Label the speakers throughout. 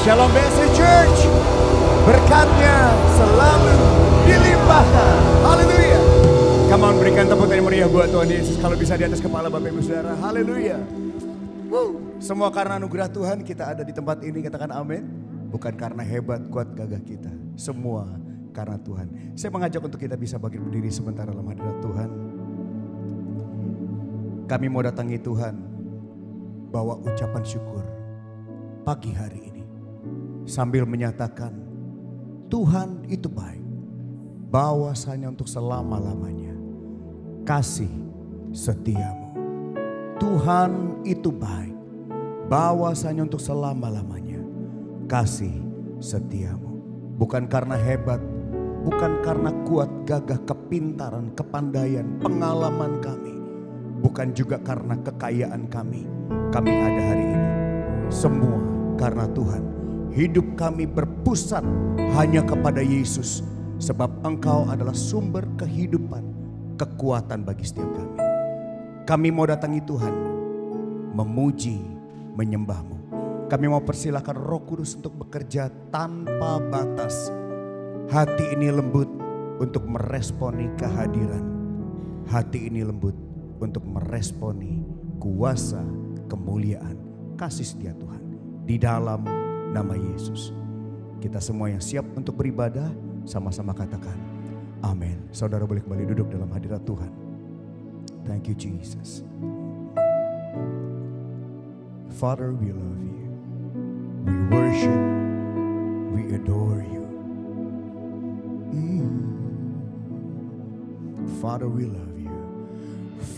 Speaker 1: Shalom BSC Church, berkatnya selalu dilimpahkan. Haleluya. Come on, berikan tepuk tangan meriah buat Tuhan Yesus. Kalau bisa di atas kepala Bapak Ibu Saudara. Haleluya. Semua karena anugerah Tuhan kita ada di tempat ini, katakan amin. Bukan karena hebat, kuat, gagah kita. Semua karena Tuhan. Saya mengajak untuk kita bisa bangkit berdiri sebentar dalam hadirat Tuhan. Kami mau datangi Tuhan, bawa ucapan syukur pagi hari ini. Sambil menyatakan Tuhan itu baik, bahwasanya untuk selama-lamanya kasih setiamu. Tuhan itu baik, bahwasanya untuk selama-lamanya kasih setiamu. Bukan karena hebat, bukan karena kuat, gagah, kepintaran, kepandaian, pengalaman kami. Bukan juga karena kekayaan kami ada hari ini. Semua karena Tuhan. Hidup kami berpusat hanya kepada Yesus. Sebab Engkau adalah sumber kehidupan, kekuatan bagi setiap kami. Kami mau datangi Tuhan, memuji, menyembah-Mu. Kami mau persilahkan Roh Kudus untuk bekerja tanpa batas. Hati ini lembut untuk meresponi kehadiran. Hati ini lembut untuk meresponi kuasa, kemuliaan, kasih setia Tuhan. Di dalam nama Yesus. Kita semua yang siap untuk beribadah, sama-sama katakan amin. Saudara boleh kembali duduk dalam hadirat Tuhan. Thank you Jesus. Father, we love you. We worship, we adore you. Father, we love you.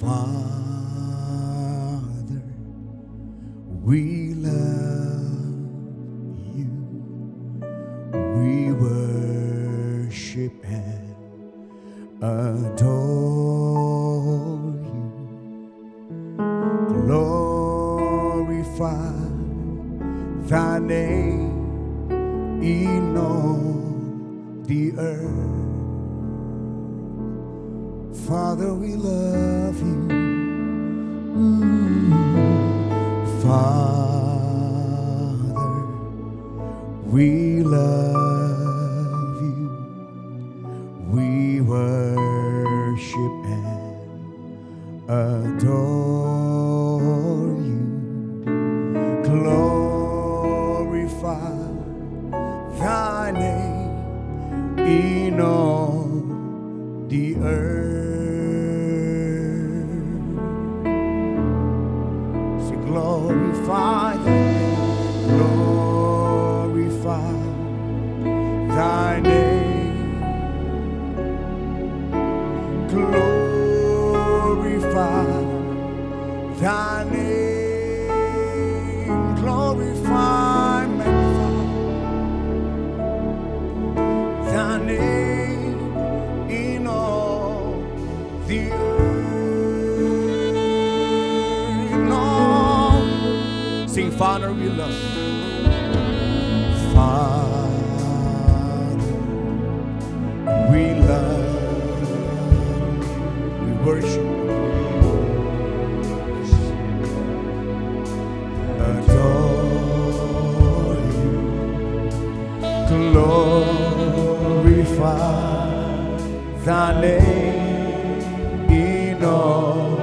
Speaker 1: Father, we love you. We worship and adore you. Glorify thy name in all the earth. Father, we love you. Father, we love you. We worship and adore you. Glorify thy name in all the earth. Glorify thy name, glorify thy name, glorify thy name, glorify, magnify thy name in all the earth. Sing, Father, we love you. Father, we love you. We worship you. Adore you. Glorify thy name in all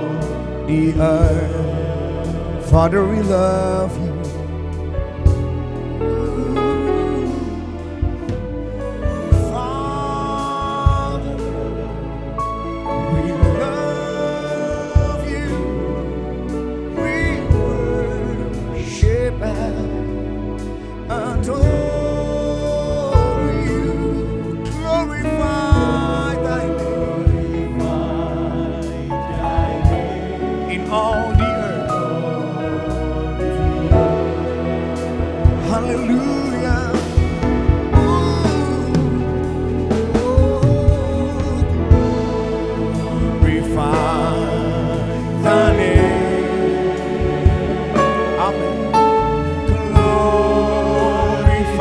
Speaker 1: the earth. Father, we love you. Father, we love you. We worship and adore you. Glorify thy name in all the hallelujah. Glorify thy name. Amen. Glorify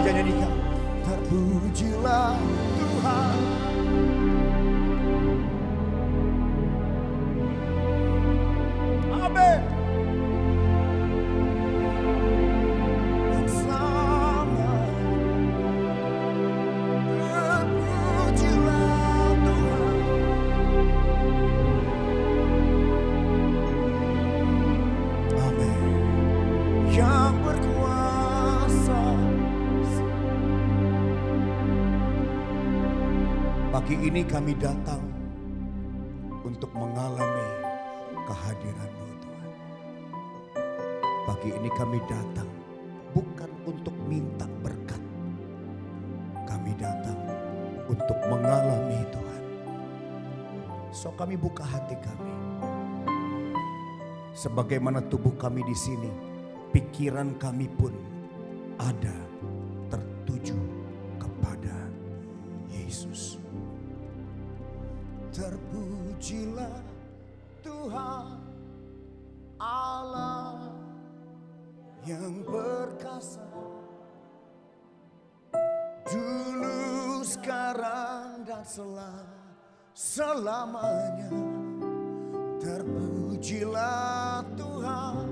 Speaker 1: saja nyanyikan. Terpujilah Tuhan. Amin. Yang selamat. Terpujilah Tuhan. Amin. Yang berkuasa. Pagi ini kami datang untuk mengalami kehadiran-Mu Tuhan. Pagi ini kami datang bukan untuk minta berkat. Kami datang untuk mengalami Tuhan. So kami buka hati kami. Sebagaimana tubuh kami di sini, pikiran kami pun ada tertuju kepada Yesus. Terpujilah Tuhan Allah yang perkasa, dulu, sekarang, dan selamanya. Terpujilah Tuhan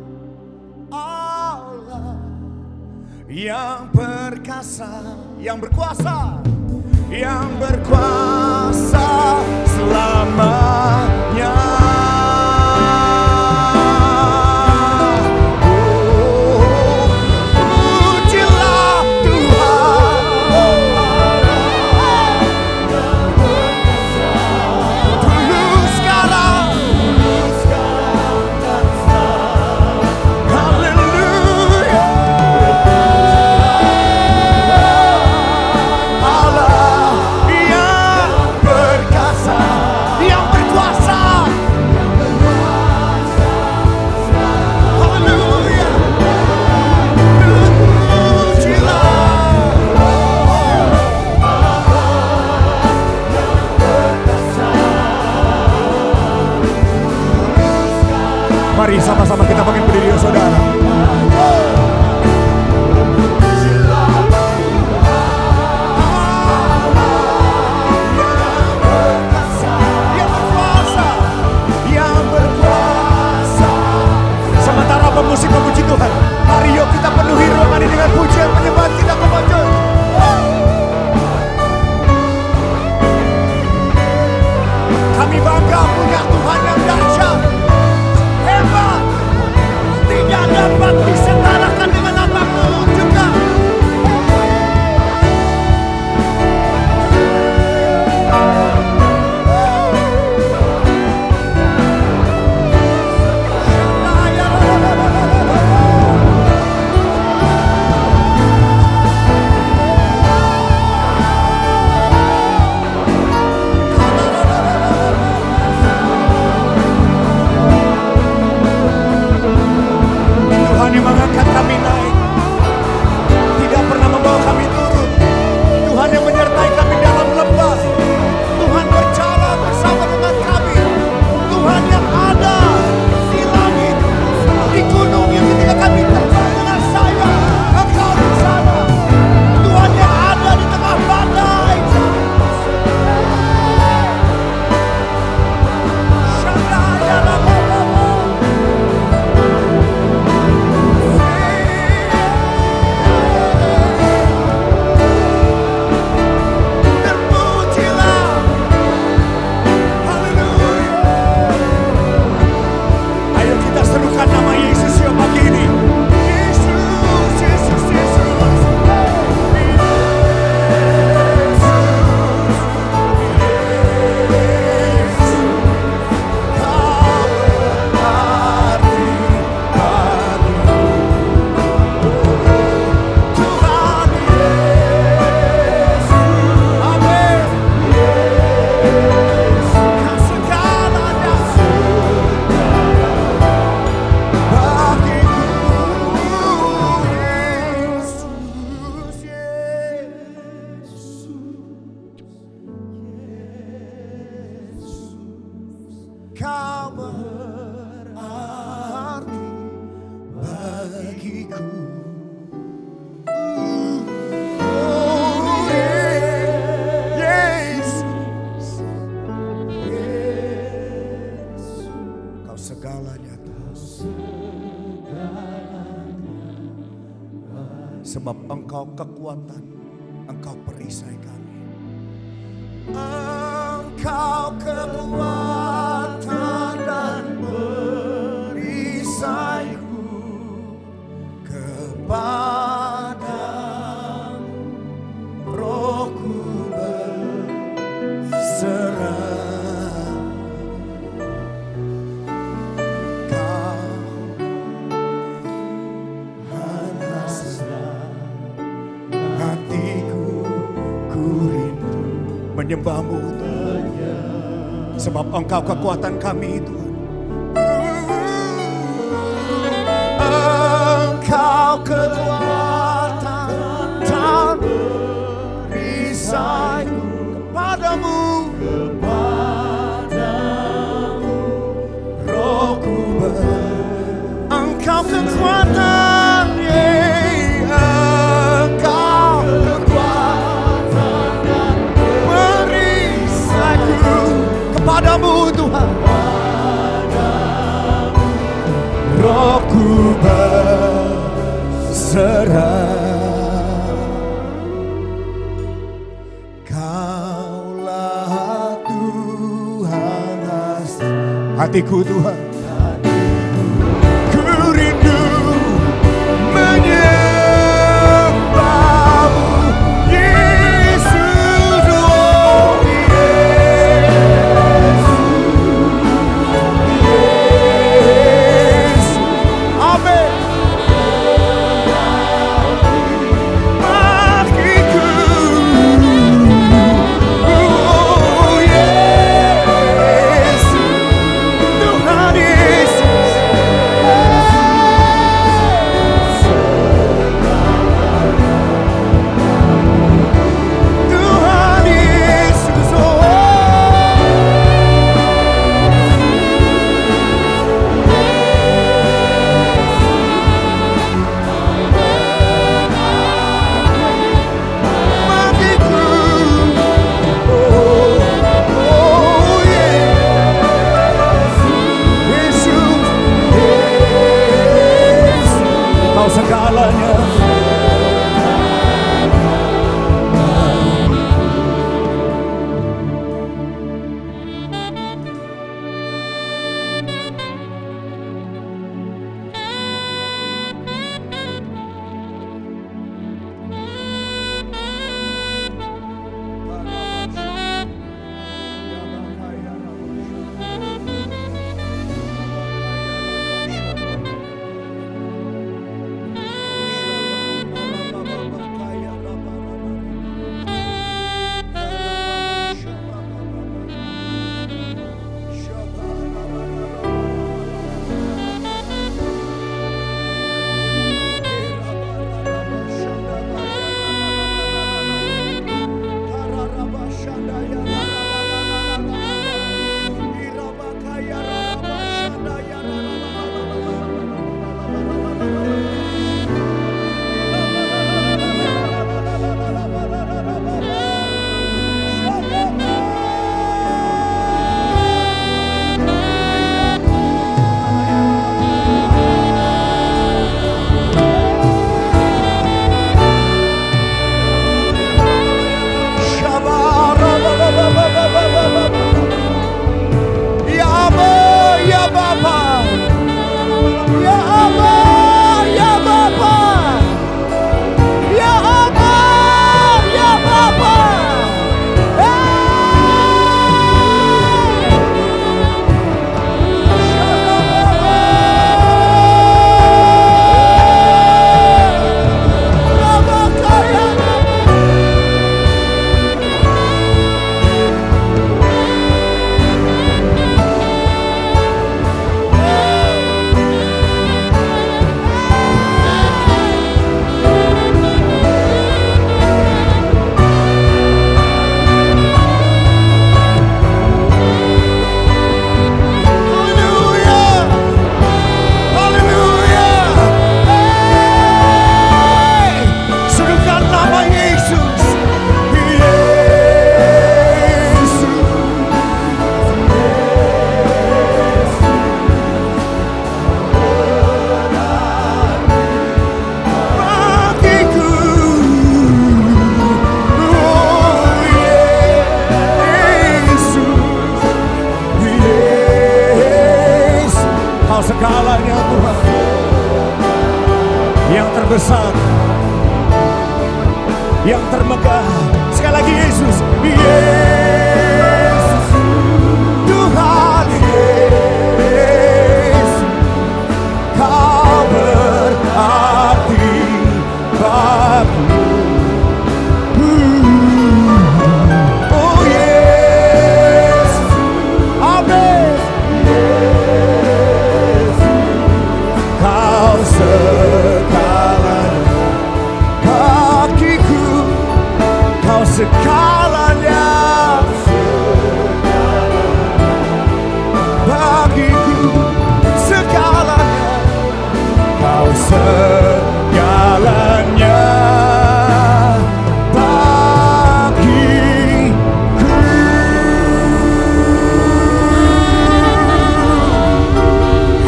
Speaker 1: Allah yang perkasa, yang berkuasa, yang berkuasa selamanya. Mari sama-sama kita bangkit berdiri, saudara. Yang berkuasa. Sementara pemusik memuji Tuhan, mari yuk kita penuhi ruangan ini dengan pujian penyembahan kita kepada kami bangga punya Tuhan yang dahsyat, hebat, tidak dapat disetarakan dengan apapun juga. Tuhan yang mengangkat kami naik, tidak pernah membawa kami turun. Tuhan yang menyertai kami dalam lembah. Tuhan berjalan bersama dengan kami. Tuhan yang ada di langit, di gunung yang ketika kami terbang dengan sayap, Engkau di sana. Tuhan yang ada di tengah badai. Nama Yesus ya pagi ini. Yesus, Yesus, Yesus. Kau berarti bagiku. Tuhan Yesus. Amin. Kau segalanya. Kau berarti bagiku. kekuatan, Engkau perisai kami. Engkau kekuatan dan perisaiku, kepadamu rohku berserah. Kau hanyalah hatiku, ku rindu menyembah-Mu Tuhan, sebab Engkau kekuatan kami Tuhan. Engkau kekuatan dan perisaiku, kepadamu rohku Engkau kekuatan, Engkau kekuatan dan perisaiku, kepadamu Tuhan rohku berserah. Kaulah Tuhan hatiku Tuhan, ku rindu menyembah-Mu Yesus, oh Yesus, amin. Hatiku, oh Yesus, Tuhan yang termegah. Sekali lagi Yesus, Yesus, Tuhan Yesus, Kau berarti bagiku. Oh Yesus, amin. Yesus, Kau segalanya bagiku, Kau segalanya bagiku, segalanya, Kau segalanya bagiku.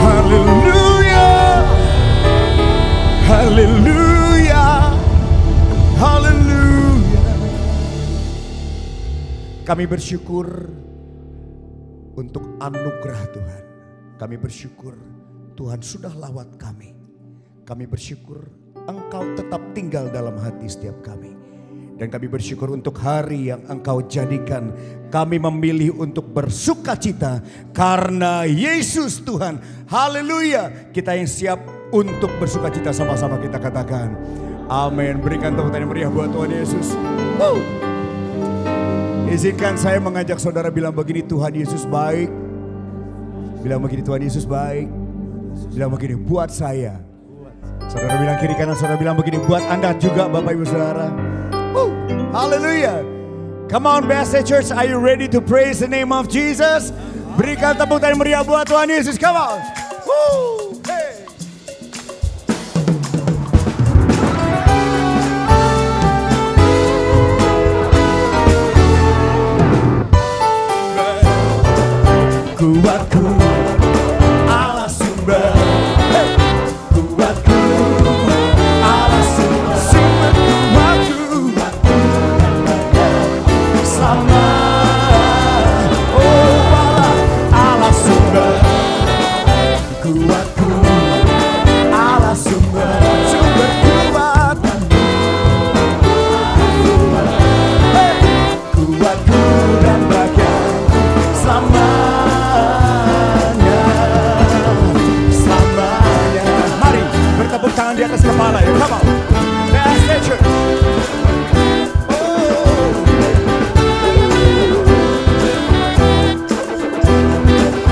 Speaker 1: Haleluya, haleluya, haleluya. Kami bersyukur untuk anugerah Tuhan. Kami bersyukur Tuhan sudah lawat kami. Kami bersyukur Engkau tetap tinggal dalam hati setiap kami. Dan kami bersyukur untuk hari yang Engkau jadikan kami memilih untuk bersuka cita karena Yesus Tuhan. Haleluya. Kita yang siap untuk bersuka cita, sama-sama kita katakan amin. Berikan tepuk tangan meriah buat Tuhan Yesus. Izinkan saya mengajak saudara bilang begini, Tuhan Yesus baik. Bilang begini, Tuhan Yesus baik. Bilang begini, buat saya. Saudara bilang kiri kanan, saudara bilang begini, buat Anda juga Bapak Ibu Saudara. Hallelujah. Come on BSA Church, are you ready to praise the name of Jesus? Berikan tepuk tangan meriah buat Tuhan Yesus. Come on. Woo. Hey. Kuatku Allah sumber, kuatku Allah sumber, kuatku sama. Oh Allah sumber, kuatku Allah sumber, sumber kuatku, kuatku dan bagian sama. Tepuk tangan di atas kepala ya, come on. BSA Church.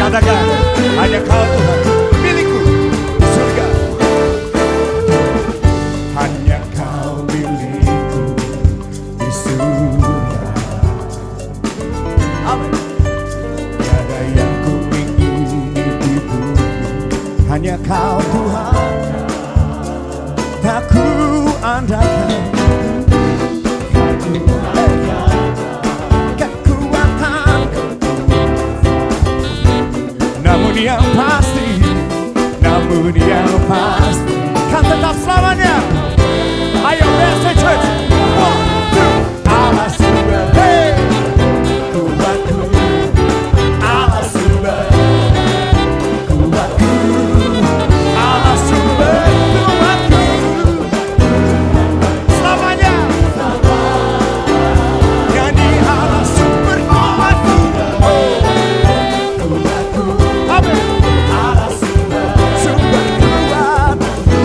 Speaker 1: Katakan, hanya Kau Tuhan milikku di surga. Hanya Kau milikku di surga. Amin. Tiada yang ku ingini di bumi, hanya Kau Tuhan. Tak ku andalkan kekuatanku, namun yang pasti kan tetap selamanya. Ayo BSA Church, 1, 2, Allah sumber, hey, kuatku Allah sumber, kuatku Allah sumber, kuatku selamanya. Nyanyi Allah sumber kuatku, kuatku, amin. Allah sumber, sumber kuatku,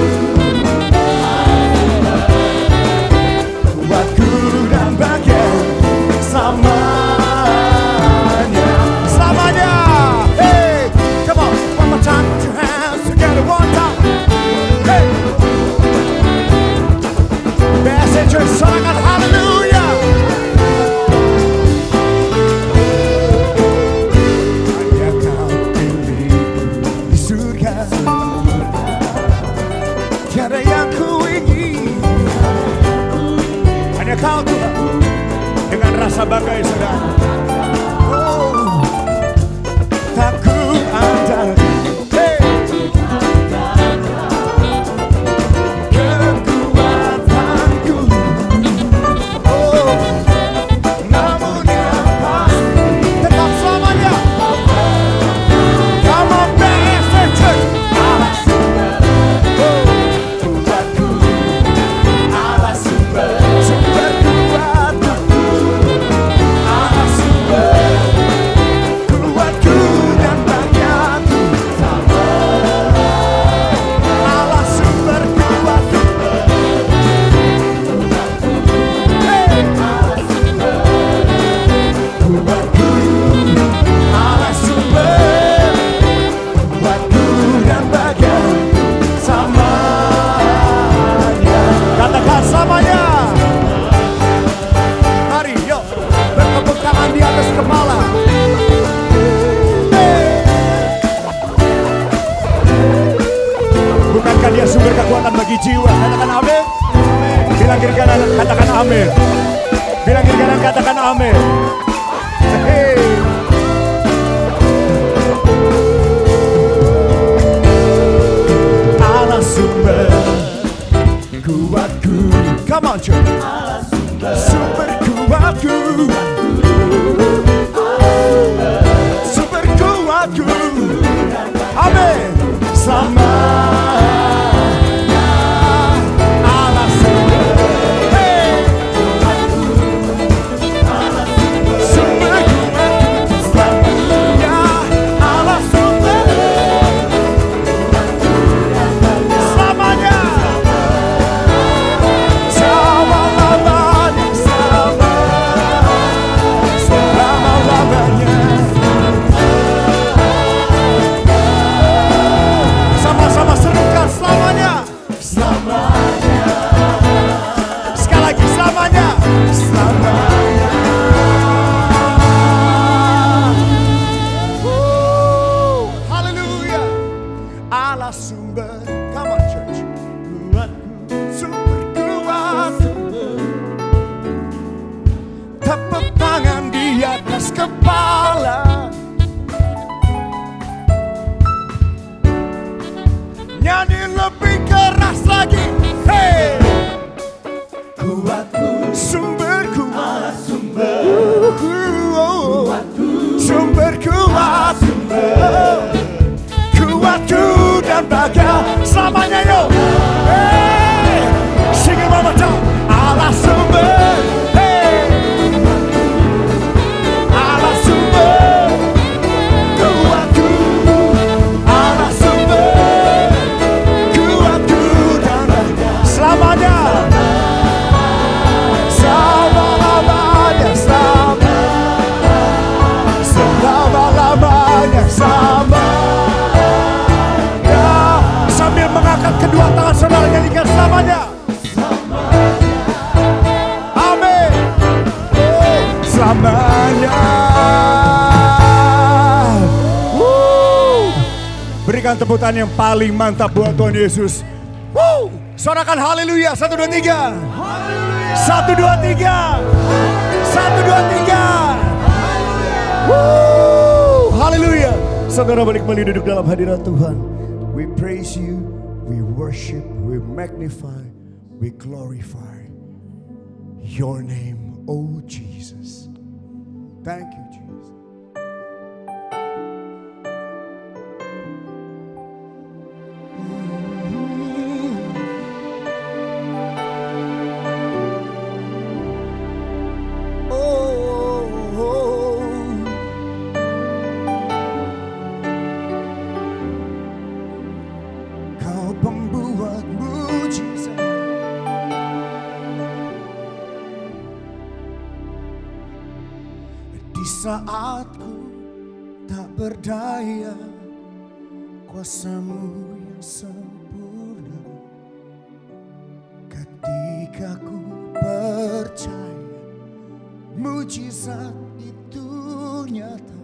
Speaker 1: kuatku dan bagian selamanya, selamanya. Hey, come on, one more time, put your hands together, one time. Hey, BSA Church, sorangan haleluya. Hanya Kau milikku di surga, tiada yang ku ingin. Hanya Kau Tuhan, dengan rasa bangga ya saudara. Oh, tak ku andalkan, hey, kekuatanku, oh, namun yang pasti tetap selamanya. Come on BSA Church, Allah sumber, oh, kuatku Allah sumber, sumber amin. Hey. Allah sumber kuatku. Come on church. Allah sumber kuatku. Sumber kuatku. Amin. Selamanya Allah sumber. Hey. Sumber kuatku. Selamanya Allah sumber. Selamanya. Selama-lamanya. Selama-lamanya. Sama-sama serukan selamanya. Selamanya. Sekali lagi selamanya. Selamanya. Haleluya. Allah sumber. Come on church. Sumber kuat. Tepuk tangan di atas kepala. Nyanyi lebih keras lagi. Hey. Kuatku, sumber kuat, sumber kuatku, sumber kuat, kuatku dan bahagia selamanya yo. Hey. Sing it one more time. Allah sumber. Hey. Allah sumber kuatku. Allah sumber kuatku dan bahagia selamanya. Selama-lamanya, selama-lamanya, selamanya. Sambil mengangkat kedua tangan saudara nyanyikan selamanya. Amin. Selamanya. Berikan tepuk tangan yang paling mantap buat Tuhan Yesus. Sorakan haleluya. 1, 2, 3. 1, 2, 3. 1, 2, 3. Haleluya. Saudara balik kembali duduk dalam hadirat Tuhan. We praise you, we worship, we magnify, we glorify your name, oh Jesus. Thank you, Jesus. Kau pembuat mujizat, di saat ku tak berdaya, kuasa-Mu yang sempurna. Ketika ku percaya mujizat itu nyata,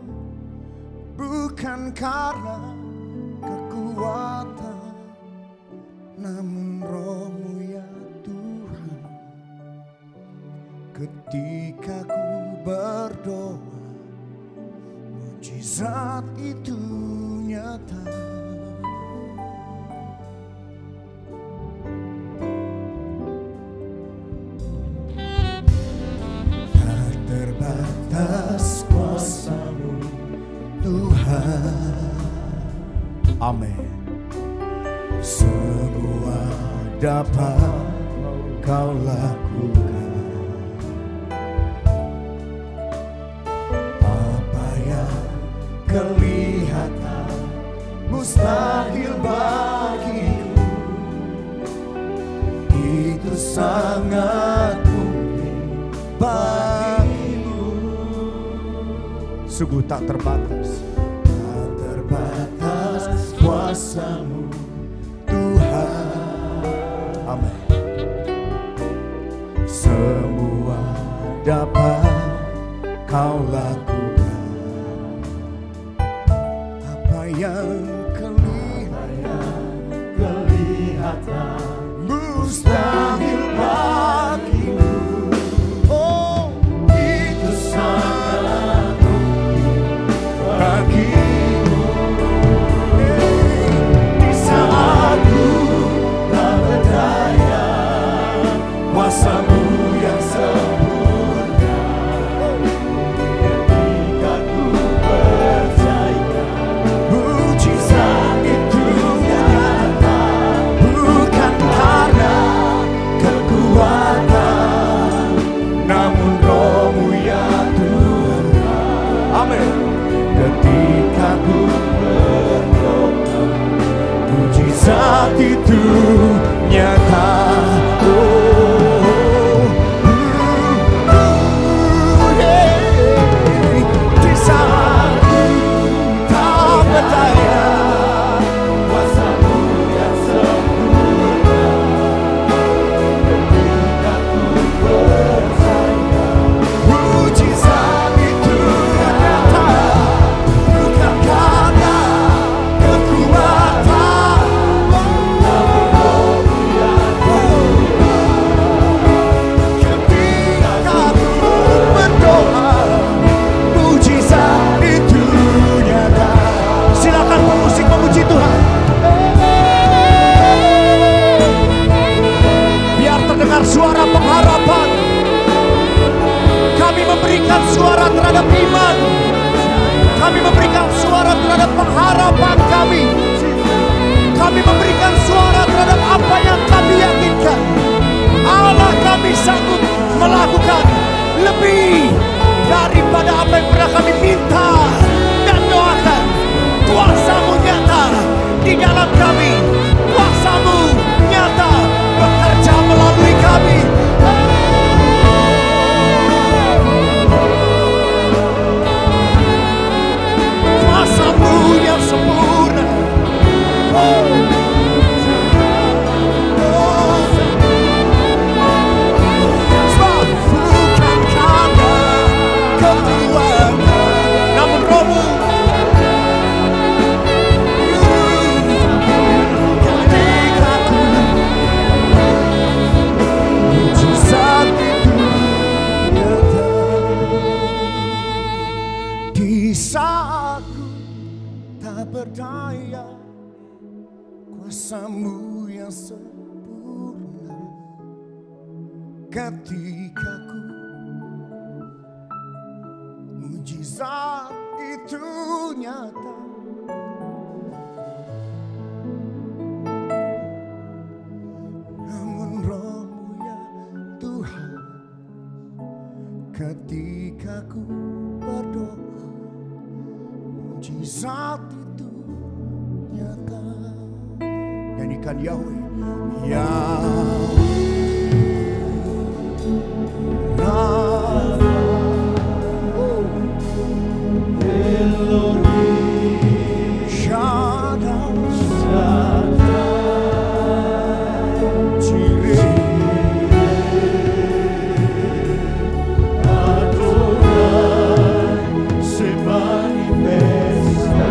Speaker 1: bukan karena kekuatan, namun Roh-Mu ya Tuhan. Ketika ku berdoa, mujizat itu nyata. Tak terbatas kuasa-Mu Tuhan. Amin. Semua dapat Kau lakukan. Apa yang kelihatan mustahil bagiku, itu sangat mungkin bagimu. Sungguh tak terbatas, tak terbatas kuasa-Mu Tuhan. Amin. Semua dapat Kau lakukan. Apa yang kelihatan mustahil bagimu, oh itu melakukan lebih daripada apa yang pernah kami minta dan doakan. Kuasa-Mu nyata di dalam kami. Kuasa-Mu nyata bekerja melalui kami. Kuasa-Mu yang sempurna. Bukan karena kekuatan, namun Roh-Mu. Ketika ku mujizat itu nyata, di saat ku tak berdaya, kuasa-Mu yang sempurna. Ketika ku mujizat itu nyata, namun Roh-Mu ya Tuhan, ketika ku berdoa, mujizat itu nyata. Nyanyikan Yahweh, Yahweh Rafa, Elohim Shaddai, Jireh, Adonai se manifesta.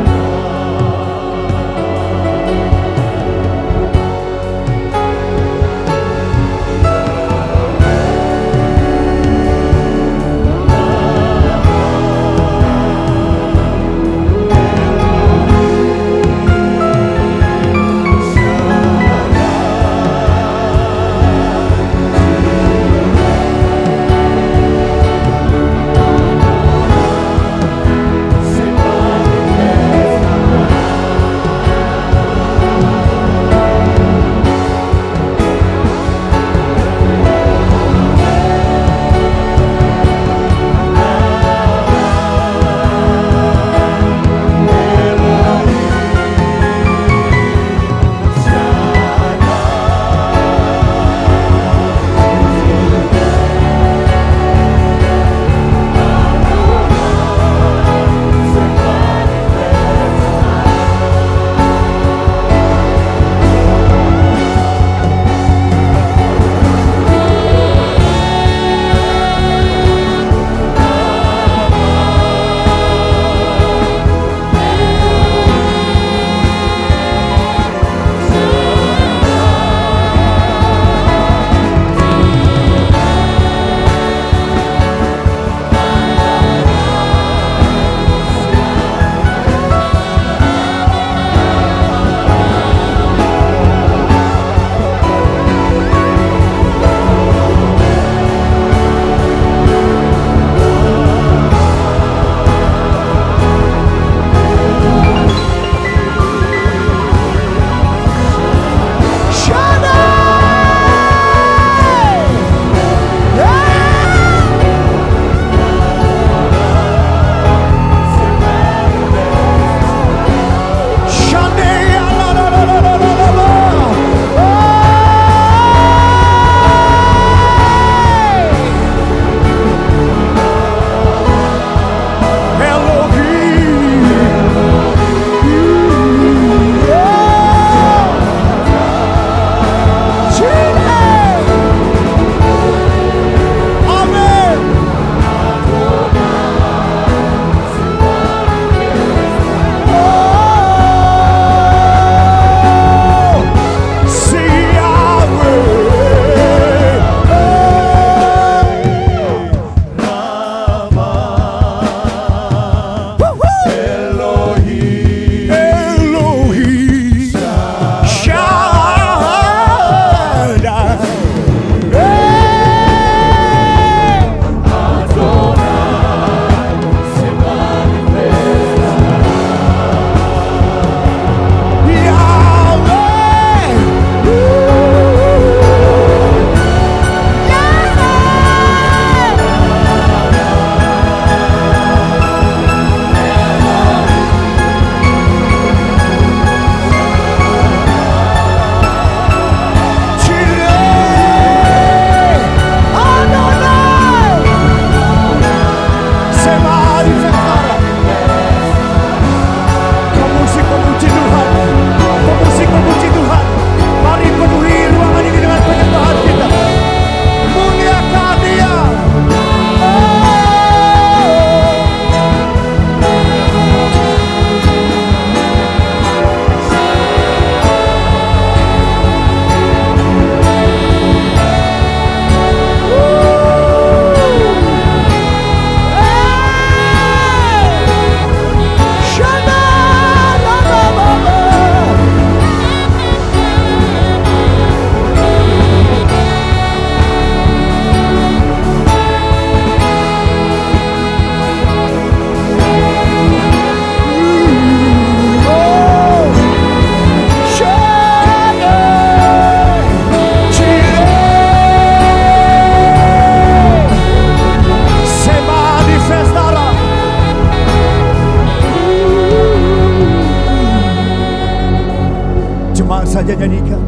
Speaker 1: nyanyikan.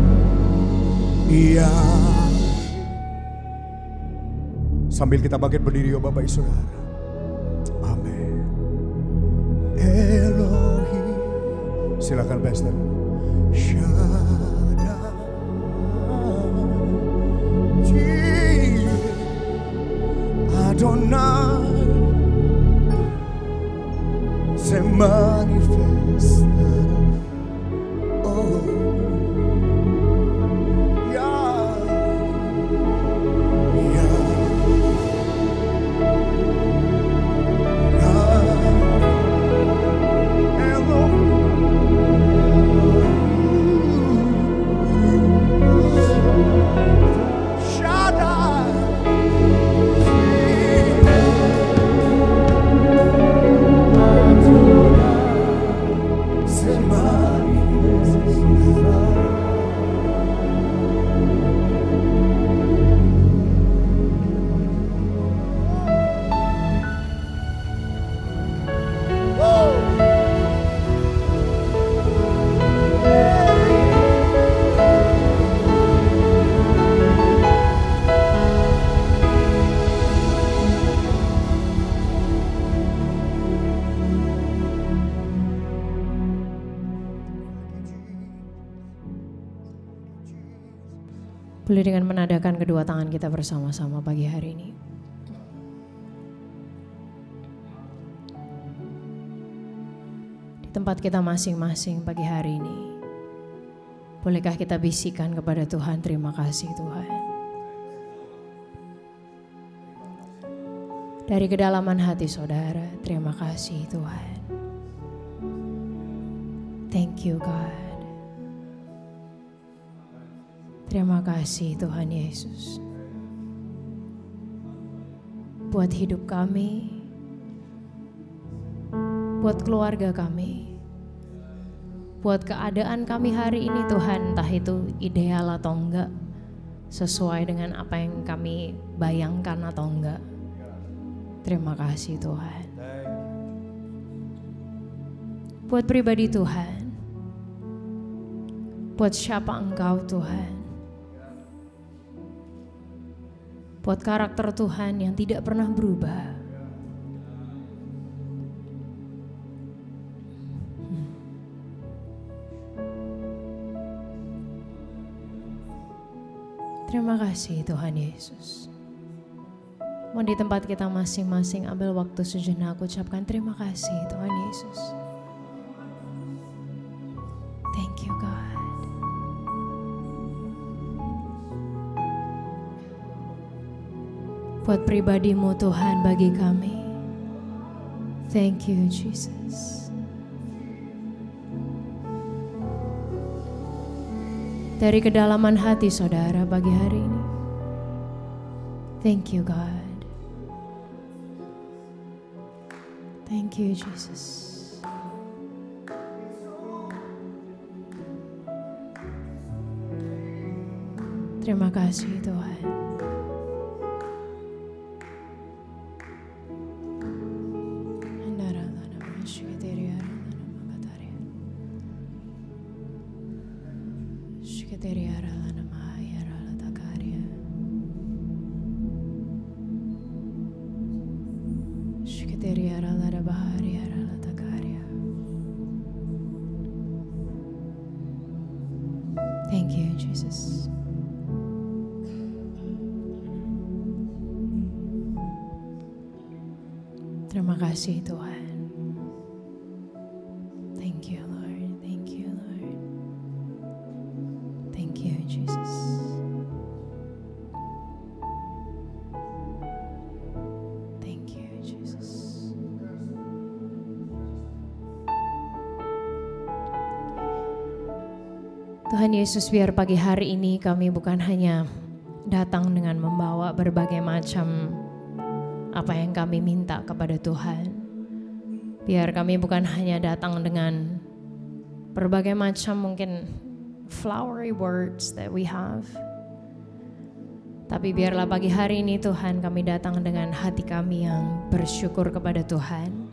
Speaker 1: Iya. Sambil kita bangkit berdiri, Bapak Ibu Saudara. Amin. Elohim. Silakan Pastor. Shaddai. Adonai. Se manifesta. Oh.
Speaker 2: Boleh dengan menadakan kedua tangan kita bersama-sama pagi hari ini. Di tempat kita masing-masing pagi hari ini, bolehkah kita bisikan kepada Tuhan, terima kasih Tuhan. Dari kedalaman hati saudara, terima kasih Tuhan. Thank you God. Terima kasih Tuhan Yesus. Buat hidup kami, buat keluarga kami, buat keadaan kami hari ini Tuhan, entah itu ideal atau enggak, sesuai dengan apa yang kami bayangkan atau enggak. Terima kasih Tuhan. Buat pribadi Tuhan, buat siapa Engkau Tuhan, buat karakter Tuhan yang tidak pernah berubah. Terima kasih Tuhan Yesus. Mau di tempat kita masing-masing ambil waktu sejenak, ucapkan terima kasih Tuhan Yesus. Thank you God. Buat pribadimu Tuhan bagi kami. Thank you Jesus. Dari kedalaman hati saudara pagi hari ini. Thank you God. Thank you Jesus. Terima kasih Tuhan. Thank you, Jesus. Terima kasih Tuhan. Thank you Lord. Thank you Lord. Thank you Jesus. Thank you Jesus. Tuhan Yesus, biar pagi hari ini kami bukan hanya datang dengan membawa berbagai macam apa yang kami minta kepada Tuhan. Biar kami bukan hanya datang dengan berbagai macam mungkin flowery words that we have. Tapi biarlah pagi hari ini Tuhan kami datang dengan hati kami yang bersyukur kepada Tuhan.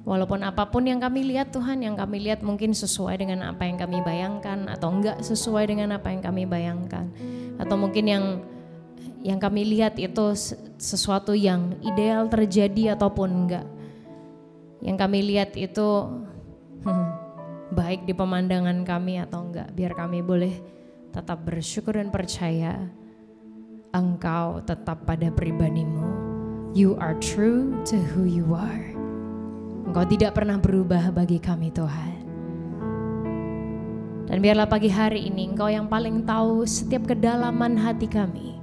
Speaker 2: Walaupun apapun yang kami lihat Tuhan, yang kami lihat mungkin sesuai dengan apa yang kami bayangkan atau enggak sesuai dengan apa yang kami bayangkan. Atau mungkin yang kami lihat itu sesuatu yang ideal terjadi ataupun enggak. Yang kami lihat itu baik di pemandangan kami atau enggak. Biar kami boleh tetap bersyukur dan percaya Engkau tetap pada pribadimu. You are true to who you are. Engkau tidak pernah berubah bagi kami Tuhan. Dan biarlah pagi hari ini Engkau yang paling tahu setiap kedalaman hati kami.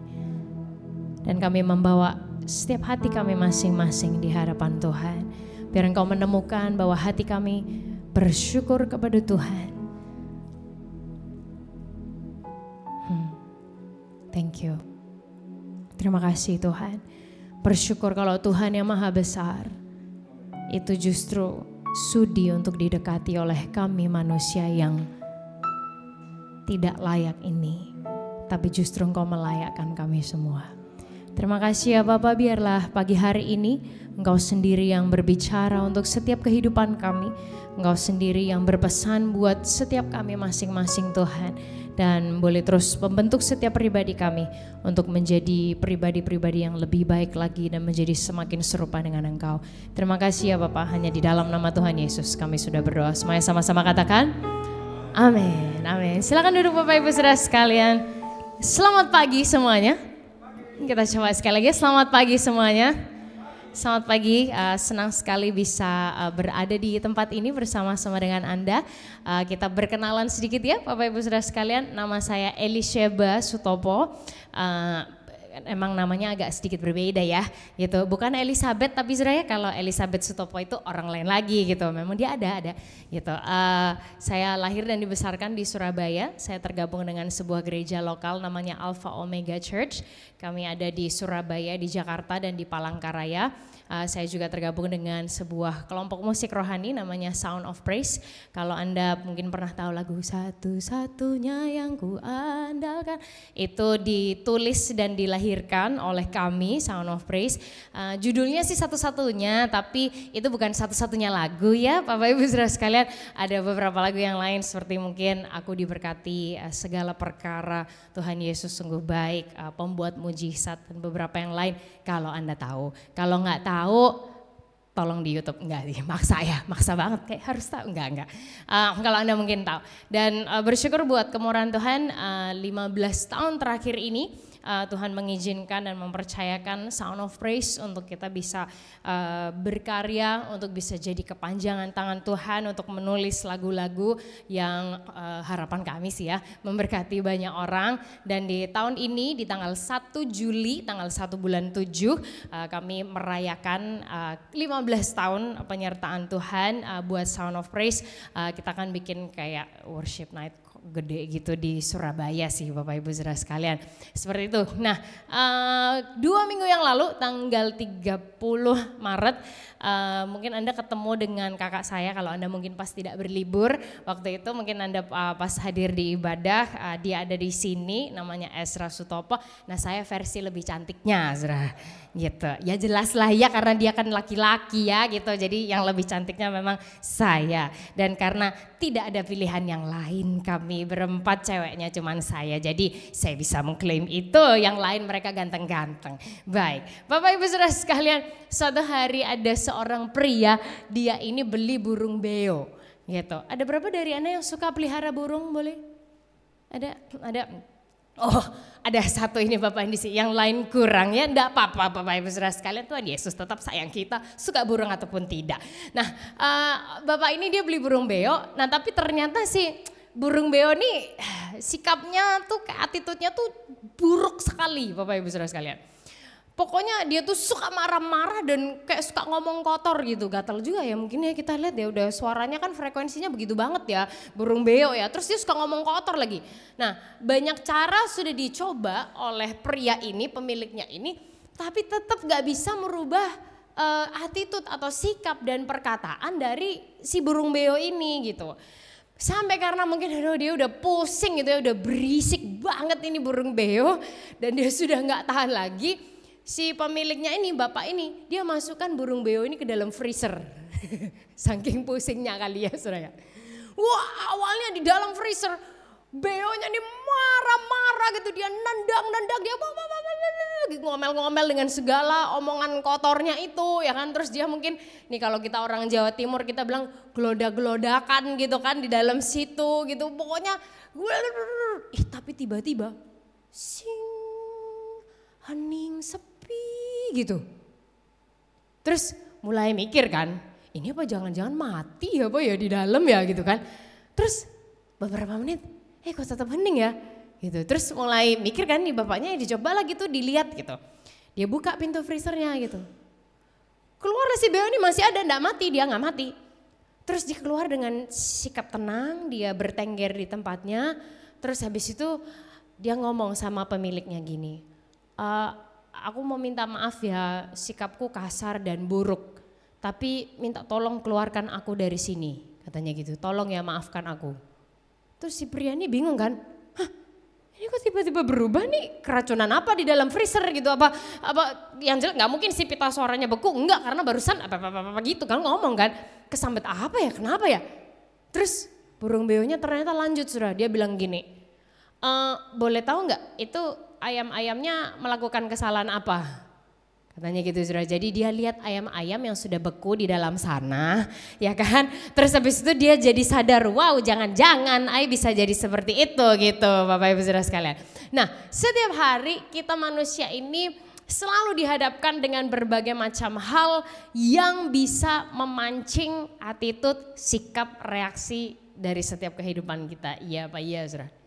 Speaker 2: Dan kami membawa setiap hati kami masing-masing di hadapan Tuhan. Biar Engkau menemukan bahwa hati kami bersyukur kepada Tuhan. Thank you. Terima kasih Tuhan. Bersyukur kalau Tuhan yang maha besar itu justru sudi untuk didekati oleh kami manusia yang tidak layak ini. Tapi justru Engkau melayakkan kami semua. Terima kasih ya Bapa, biarlah pagi hari ini Engkau sendiri yang berbicara untuk setiap kehidupan kami. Engkau sendiri yang berpesan buat setiap kami masing-masing Tuhan. Dan boleh terus membentuk setiap pribadi kami untuk menjadi pribadi-pribadi yang lebih baik lagi dan menjadi semakin serupa dengan Engkau. Terima kasih ya Bapak, hanya di dalam nama Tuhan Yesus kami sudah berdoa. Semuanya sama-sama katakan amin, amin. Silakan duduk Bapak Ibu Saudara sekalian. Selamat pagi semuanya. Kita coba sekali lagi, selamat pagi semuanya. Selamat pagi, senang sekali bisa berada di tempat ini bersama-sama dengan Anda. Kita berkenalan sedikit ya Bapak Ibu Saudara sekalian, nama saya Elisheba Sutopo. Emang namanya agak sedikit berbeda ya gitu, bukan Elizabeth tapi sebenarnya kalau Elizabeth Sutopo itu orang lain lagi gitu, memang dia ada gitu. Saya lahir dan dibesarkan di Surabaya, saya tergabung dengan sebuah gereja lokal namanya Alpha Omega Church. Kami ada di Surabaya, di Jakarta dan di Palangkaraya. Saya juga tergabung dengan sebuah kelompok musik rohani namanya Sound of Praise. Kalau Anda mungkin pernah tahu lagu Satu-satunya yang ku andalkan, itu ditulis dan dilahirkan oleh kami Sound of Praise. Judulnya sih Satu-satunya, tapi itu bukan satu-satunya lagu ya Bapak Ibu Saudara sekalian. Ada beberapa lagu yang lain seperti mungkin Aku Diberkati, Segala Perkara, Tuhan Yesus Sungguh Baik, Pembuat Mujizat, dan beberapa yang lain kalau Anda tahu. Kalau nggak tahu, tolong di YouTube. Enggak sih, maksa banget kayak harus tahu. Enggak. Kalau Anda mungkin tahu. Dan bersyukur buat kemurahan Tuhan, 15 tahun terakhir ini Tuhan mengizinkan dan mempercayakan Sound of Praise untuk kita bisa berkarya, untuk bisa jadi kepanjangan tangan Tuhan untuk menulis lagu-lagu yang harapan kami sih ya memberkati banyak orang. Dan di tahun ini di tanggal 1 Juli, tanggal 1 bulan 7 kami merayakan 15 tahun penyertaan Tuhan buat Sound of Praise. Kita akan bikin kayak worship night gede gitu di Surabaya sih Bapak Ibu Saudara sekalian. Seperti itu. Nah 2 minggu yang lalu tanggal 30 Maret mungkin Anda ketemu dengan kakak saya, kalau Anda mungkin pas tidak berlibur. Waktu itu mungkin Anda pas hadir di ibadah, dia ada di sini namanya Ezra Sutopo. Nah saya versi lebih cantiknya Ezra gitu. Ya jelas lah ya karena dia kan laki-laki ya gitu. Jadi yang lebih cantiknya memang saya. Dan karena tidak ada pilihan yang lain, kami berempat ceweknya cuman saya. Jadi saya bisa mengklaim itu, yang lain mereka ganteng-ganteng. Baik, Bapak Ibu Saudara sekalian, suatu hari ada seorang pria, dia ini beli burung beo gitu. Ada berapa dari Anda yang suka pelihara burung, boleh? Ada. Oh, ada satu ini Bapak ini sih, yang lain kurang ya, enggak apa-apa Bapak Ibu Saudara sekalian, Tuhan Yesus tetap sayang kita, suka burung ataupun tidak. Nah, Bapak ini dia beli burung beo, nah tapi ternyata sih burung beo nih sikapnya tuh, attitude-nya tuh buruk sekali Bapak Ibu Saudara sekalian. Pokoknya dia tuh suka marah-marah dan kayak suka ngomong kotor gitu, gatal juga ya mungkin ya, kita lihat ya udah suaranya kan frekuensinya begitu banget ya burung beo ya, terus dia suka ngomong kotor lagi. Nah banyak cara sudah dicoba oleh pria ini, pemiliknya ini, tapi tetap gak bisa merubah attitude atau sikap dan perkataan dari si burung beo ini gitu. Sampai karena mungkin dia udah pusing gitu ya, udah berisik banget ini burung beo dan dia sudah gak tahan lagi. Si pemiliknya ini, bapak ini, dia masukkan burung beo ini ke dalam freezer. Saking pusingnya kali ya saudara. Wah awalnya di dalam freezer, beonya nih marah-marah gitu, dia nendang, dia ngomel-ngomel dengan segala omongan kotornya itu ya kan. Terus dia mungkin, nih kalau kita orang Jawa Timur kita bilang gelodak-gelodakan gitu kan di dalam situ gitu. Pokoknya, tapi tiba-tiba, hening sepi gitu. Terus mulai mikir kan, ini apa jangan-jangan mati apa ya di dalam ya gitu kan. Terus beberapa menit, kok tetap hening ya gitu. Terus mulai mikir kan nih bapaknya, dicoba lah gitu, dilihat gitu. Dia buka pintu freezernya gitu. Keluar si beo ini masih ada, enggak mati, dia nggak mati. Terus dia keluar dengan sikap tenang, dia bertengger di tempatnya. Terus habis itu dia ngomong sama pemiliknya gini, aku mau minta maaf ya, sikapku kasar dan buruk. Tapi minta tolong keluarkan aku dari sini, katanya gitu. Tolong ya maafkan aku. Terus si pria ini bingung kan, ini kok tiba-tiba berubah nih, keracunan apa di dalam freezer gitu, apa yang jelas nggak mungkin si pita suaranya beku, enggak, karena barusan apa gitu kan ngomong kan, kesambet apa ya, kenapa ya. Terus burung beonya ternyata lanjut sudah, dia bilang gini, boleh tahu nggak itu ayam-ayamnya melakukan kesalahan apa? Katanya gitu sudah. Jadi dia lihat ayam-ayam yang sudah beku di dalam sana, ya kan. Terus habis itu dia jadi sadar, wow jangan-jangan I bisa jadi seperti itu gitu Bapak Ibu Saudara sekalian. Nah setiap hari kita manusia ini selalu dihadapkan dengan berbagai macam hal yang bisa memancing attitude, sikap, reaksi dari setiap kehidupan kita. Iya Pak, iya Saudara.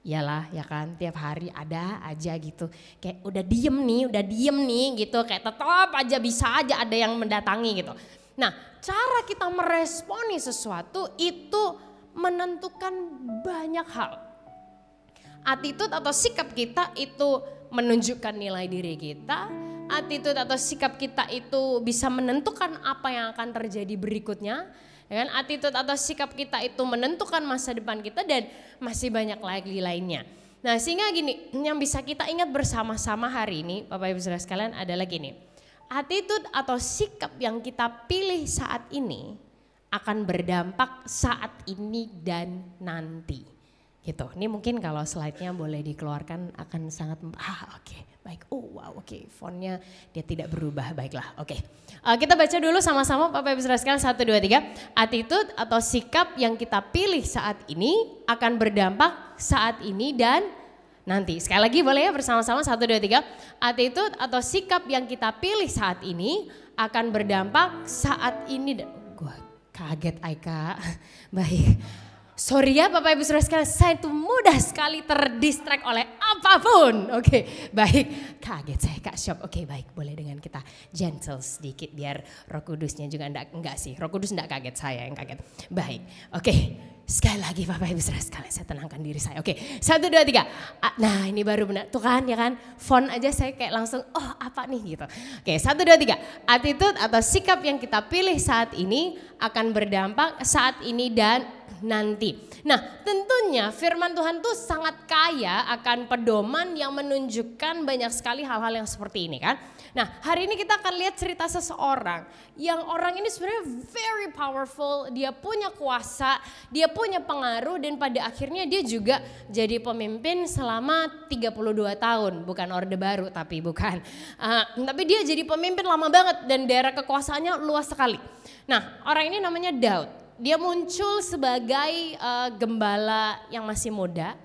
Speaker 2: Iyalah ya kan, tiap hari ada aja gitu, kayak udah diem nih gitu, kayak tetap aja bisa aja ada yang mendatangi gitu. Nah cara kita meresponi sesuatu itu menentukan banyak hal. Attitude atau sikap kita itu menunjukkan nilai diri kita, attitude atau sikap kita itu bisa menentukan apa yang akan terjadi berikutnya. Ya kan? Attitude atau sikap kita itu menentukan masa depan kita dan masih banyak lagi lainnya. Nah sehingga gini, yang bisa kita ingat bersama-sama hari ini Bapak Ibu Saudara sekalian adalah gini. Attitude atau sikap yang kita pilih saat ini akan berdampak saat ini dan nanti. Gitu. Ini mungkin kalau slide-nya boleh dikeluarkan akan sangat oke. Baik. Oh wow, oke. Fontnya dia tidak berubah. Baiklah. Oke. Kita baca dulu sama-sama Bapak Ibu Saudara sekalian 1 2 3. Attitude atau sikap yang kita pilih saat ini akan berdampak saat ini dan nanti. Sekali lagi boleh ya bersama-sama 1 2 3. Attitude atau sikap yang kita pilih saat ini akan berdampak saat ini dan gua kaget Aika. Baik. Sorry ya Bapak Ibu Saudara sekalian, saya tuh mudah sekali terdistract oleh apapun. Oke, baik. Kaget saya Kak Syop. Oke, baik. Boleh dengan kita gentle sedikit biar Roh Kudusnya juga enggak sih. Roh Kudus enggak kaget, saya yang kaget. Baik. Oke. Sekali lagi Bapak Ibu Saudara sekalian, saya tenangkan diri saya. Oke, 1 2 3. Nah, ini baru benar. Tuh kan ya kan. Font aja saya kayak langsung apa nih gitu. Oke, 1 2 3. Attitude atau sikap yang kita pilih saat ini akan berdampak saat ini dan nanti. Nah tentunya firman Tuhan tuh sangat kaya akan pedoman yang menunjukkan banyak sekali hal-hal yang seperti ini kan. Nah hari ini kita akan lihat cerita seseorang yang orang ini sebenarnya very powerful, dia punya kuasa, dia punya pengaruh dan pada akhirnya dia juga jadi pemimpin selama 32 tahun, bukan Orde Baru tapi bukan. Tapi dia jadi pemimpin lama banget dan daerah kekuasaannya luas sekali. Nah orang ini namanya Daud. Dia muncul sebagai gembala yang masih muda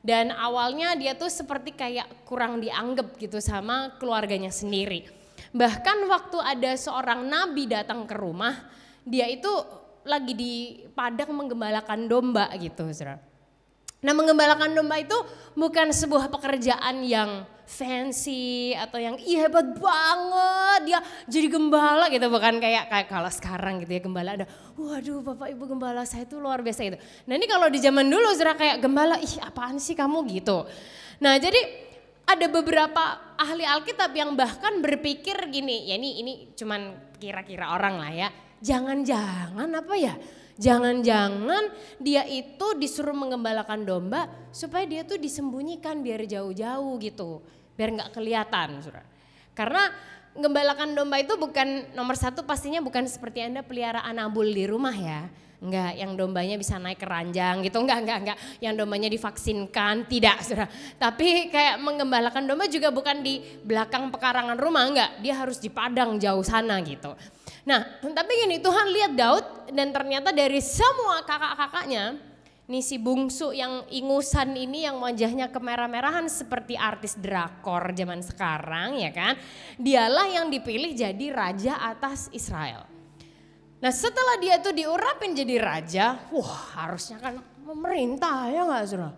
Speaker 2: dan awalnya dia tuh seperti kayak kurang dianggap gitu sama keluarganya sendiri. Bahkan waktu ada seorang nabi datang ke rumah, dia itu lagi di padang menggembalakan domba gitu, saudara. Nah menggembalakan domba itu bukan sebuah pekerjaan yang fancy atau yang hebat banget dia jadi gembala gitu, bukan kayak kalau sekarang gitu ya gembala ada waduh Bapak Ibu gembala saya tuh luar biasa gitu. Nah ini kalau di zaman dulu Zara kayak gembala apaan sih kamu gitu. Nah jadi ada beberapa ahli Alkitab yang bahkan berpikir gini, ya ini cuman kira-kira orang lah ya, jangan-jangan apa ya, jangan-jangan dia itu disuruh mengembalakan domba supaya dia tuh disembunyikan biar jauh-jauh gitu, biar nggak kelihatan, saudara. Karena gembalakan domba itu bukan nomor satu, pastinya bukan seperti Anda pelihara anabul di rumah ya. Enggak, yang dombanya bisa naik ke ranjang gitu, enggak. Yang dombanya divaksinkan, tidak saudara. Tapi kayak menggembalakan domba juga bukan di belakang pekarangan rumah, enggak. Dia harus di padang jauh sana gitu. Nah tapi gini, Tuhan lihat Daud dan ternyata dari semua kakak-kakaknya, nih si bungsu yang ingusan ini yang wajahnya kemerah-merahan seperti artis drakor zaman sekarang ya kan. Dialah yang dipilih jadi raja atas Israel. Nah setelah dia tuh diurapin jadi raja, wah harusnya kan memerintah ya gak saudara?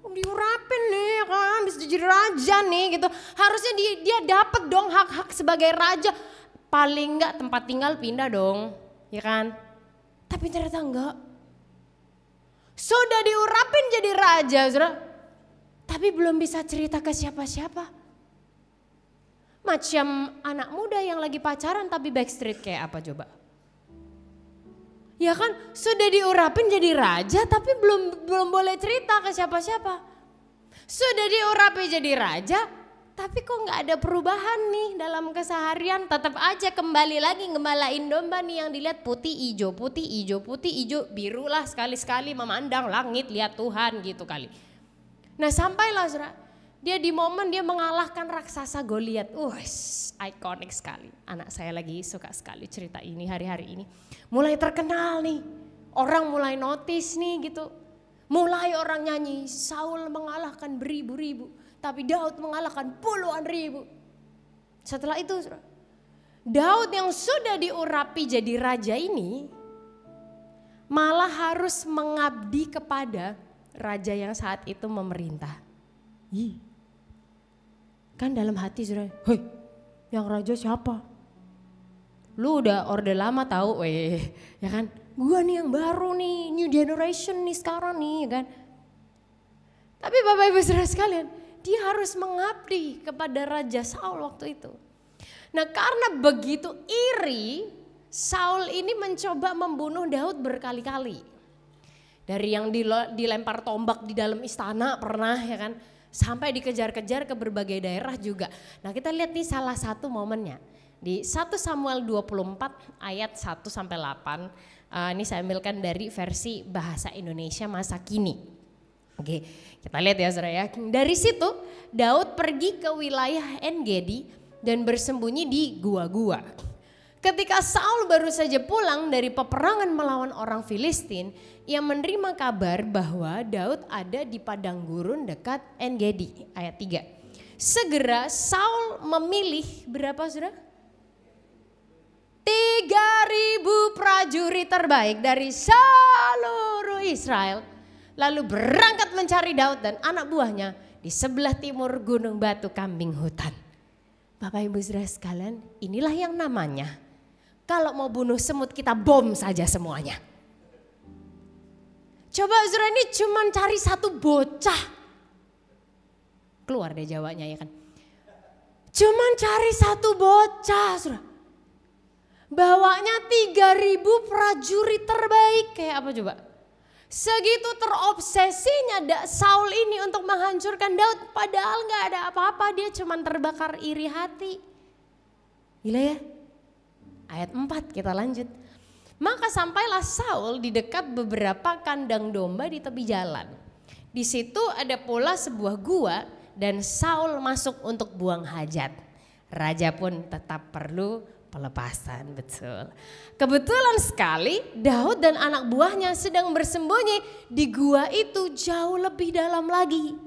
Speaker 2: Diurapin nih ya kan, bisa jadi raja nih gitu. Harusnya dia dapat dong hak-hak sebagai raja. Paling enggak tempat tinggal pindah dong, ya kan? Tapi ternyata enggak. Sudah diurapin jadi raja saudara, tapi belum bisa cerita ke siapa-siapa. Macam anak muda yang lagi pacaran tapi backstreet kayak apa coba? Ya kan, sudah diurapin jadi raja tapi belum boleh cerita ke siapa-siapa. Sudah diurapin jadi raja tapi kok nggak ada perubahan nih dalam keseharian. Tetap aja kembali lagi ngembalain domba nih yang dilihat putih hijau, biru lah, sekali-sekali memandang langit lihat Tuhan gitu kali. Nah sampailah saudara, dia di momen dia mengalahkan raksasa Goliat. Ikonik sekali. Anak saya lagi suka sekali cerita ini hari-hari ini. Mulai terkenal nih, orang mulai notice nih gitu. Mulai orang nyanyi, Saul mengalahkan beribu-ribu, tapi Daud mengalahkan puluhan ribu. Setelah itu Daud yang sudah diurapi jadi raja ini malah harus mengabdi kepada raja yang saat itu memerintah. Kan dalam hati saudara, hei yang raja siapa? Lu udah orde lama tahu, ya kan? Gua nih yang baru nih, new generation nih sekarang nih, ya kan? Tapi Bapak Ibu Saudara sekalian, dia harus mengabdi kepada Raja Saul waktu itu. Nah karena begitu iri, Saul ini mencoba membunuh Daud berkali-kali. Dari yang dilempar tombak di dalam istana pernah ya kan, sampai dikejar-kejar ke berbagai daerah juga. Nah kita lihat nih salah satu momennya. Di 1 Samuel 24 ayat 1-8, ini saya ambilkan dari versi bahasa Indonesia masa kini. Oke, kita lihat ya saudara ya. Dari situ Daud pergi ke wilayah En-Gedi dan bersembunyi di gua-gua. Ketika Saul baru saja pulang dari peperangan melawan orang Filistin, ia menerima kabar bahwa Daud ada di padang gurun dekat En-Gedi. Ayat 3. Segera Saul memilih berapa saudara? 3.000 prajurit terbaik dari seluruh Israel. Lalu berangkat mencari Daud dan anak buahnya di sebelah timur gunung batu kambing hutan. Bapak Ibu Saudara sekalian, inilah yang namanya kalau mau bunuh semut kita bom saja semuanya. Coba saudara ini cuman cari satu bocah. Keluar deh Jawanya ya kan. Cuman cari satu bocah saudara. Bawanya 3.000 prajurit terbaik, kayak apa coba? Segitu terobsesinya Saul ini untuk menghancurkan Daud, padahal gak ada apa-apa, dia cuma terbakar iri hati. Gila ya? Ayat 4 kita lanjut. Maka sampailah Saul di dekat beberapa kandang domba di tepi jalan. Di situ ada pula sebuah gua dan Saul masuk untuk buang hajat. Raja pun tetap perlu pelepasan, betul. Kebetulan sekali Daud dan anak buahnya sedang bersembunyi di gua itu jauh lebih dalam lagi.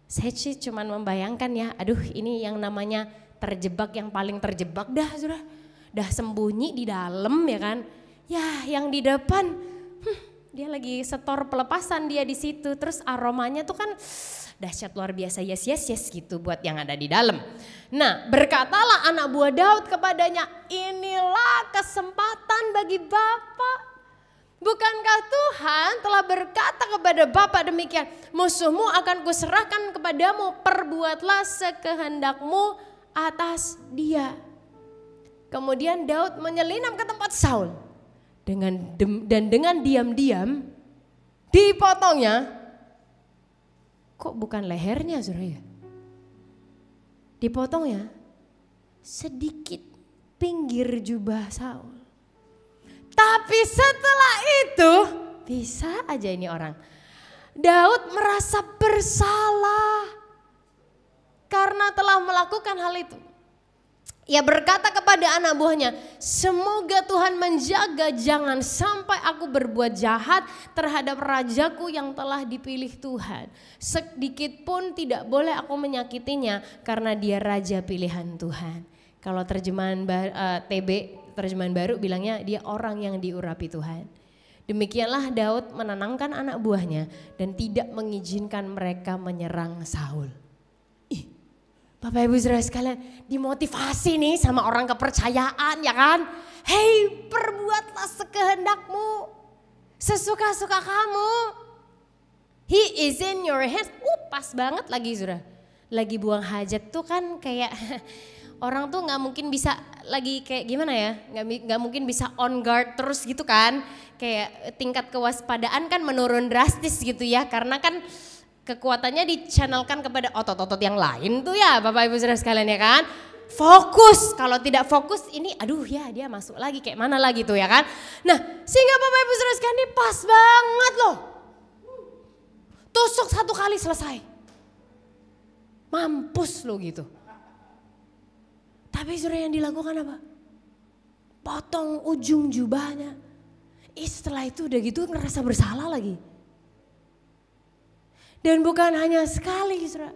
Speaker 2: Saya sih cuman membayangkan ya, aduh ini yang namanya terjebak yang paling terjebak dah sudah. Dah sembunyi di dalam ya kan. Ya yang di depan dia lagi setor pelepasan dia di situ. Terus aromanya tuh kan dahsyat luar biasa, yes gitu buat yang ada di dalam. Nah berkatalah anak buah Daud kepadanya, inilah kesempatan bagi Bapak. Bukankah Tuhan telah berkata kepada Bapak demikian, musuhmu akan kuserahkan kepadamu, perbuatlah sekehendakmu atas dia. Kemudian Daud menyelinap ke tempat Saul dan dengan diam-diam dipotongnya. Kok bukan lehernya saudara ya? Dipotong ya. sedikit pinggir jubah Saul. Tapi setelah itu, bisa aja ini orang. Daud merasa bersalah karena telah melakukan hal itu. Ia berkata kepada anak buahnya, semoga Tuhan menjaga jangan sampai aku berbuat jahat terhadap rajaku yang telah dipilih Tuhan. Sedikit pun tidak boleh aku menyakitinya karena dia raja pilihan Tuhan. Kalau terjemahan terjemahan baru bilangnya dia orang yang diurapi Tuhan. Demikianlah Daud menenangkan anak buahnya dan tidak mengizinkan mereka menyerang Saul. Bapak Ibu Saudara sekalian, dimotivasi nih sama orang kepercayaan ya kan. Hei, perbuatlah sekehendakmu, sesuka-suka kamu. He is in your hands. Pas banget lagi Saudara. Lagi buang hajat tuh kan kayak orang tuh nggak mungkin bisa lagi kayak gimana ya, nggak mungkin bisa on guard terus gitu kan. Kayak tingkat kewaspadaan kan menurun drastis gitu ya, karena kan kekuatannya di-channelkan kepada otot-otot yang lain tuh ya Bapak Ibu Saudara sekalian ya kan. Fokus, kalau tidak fokus ini aduh ya dia masuk lagi kayak mana lagi tuh ya kan. Nah sehingga Bapak Ibu Saudara sekalian ini pas banget loh. Tusuk 1 kali selesai. Mampus lo gitu. Tapi Saudara yang dilakukan apa? Potong ujung jubahnya. Setelah itu udah gitu ngerasa bersalah lagi. Dan bukan hanya sekali, Saudara.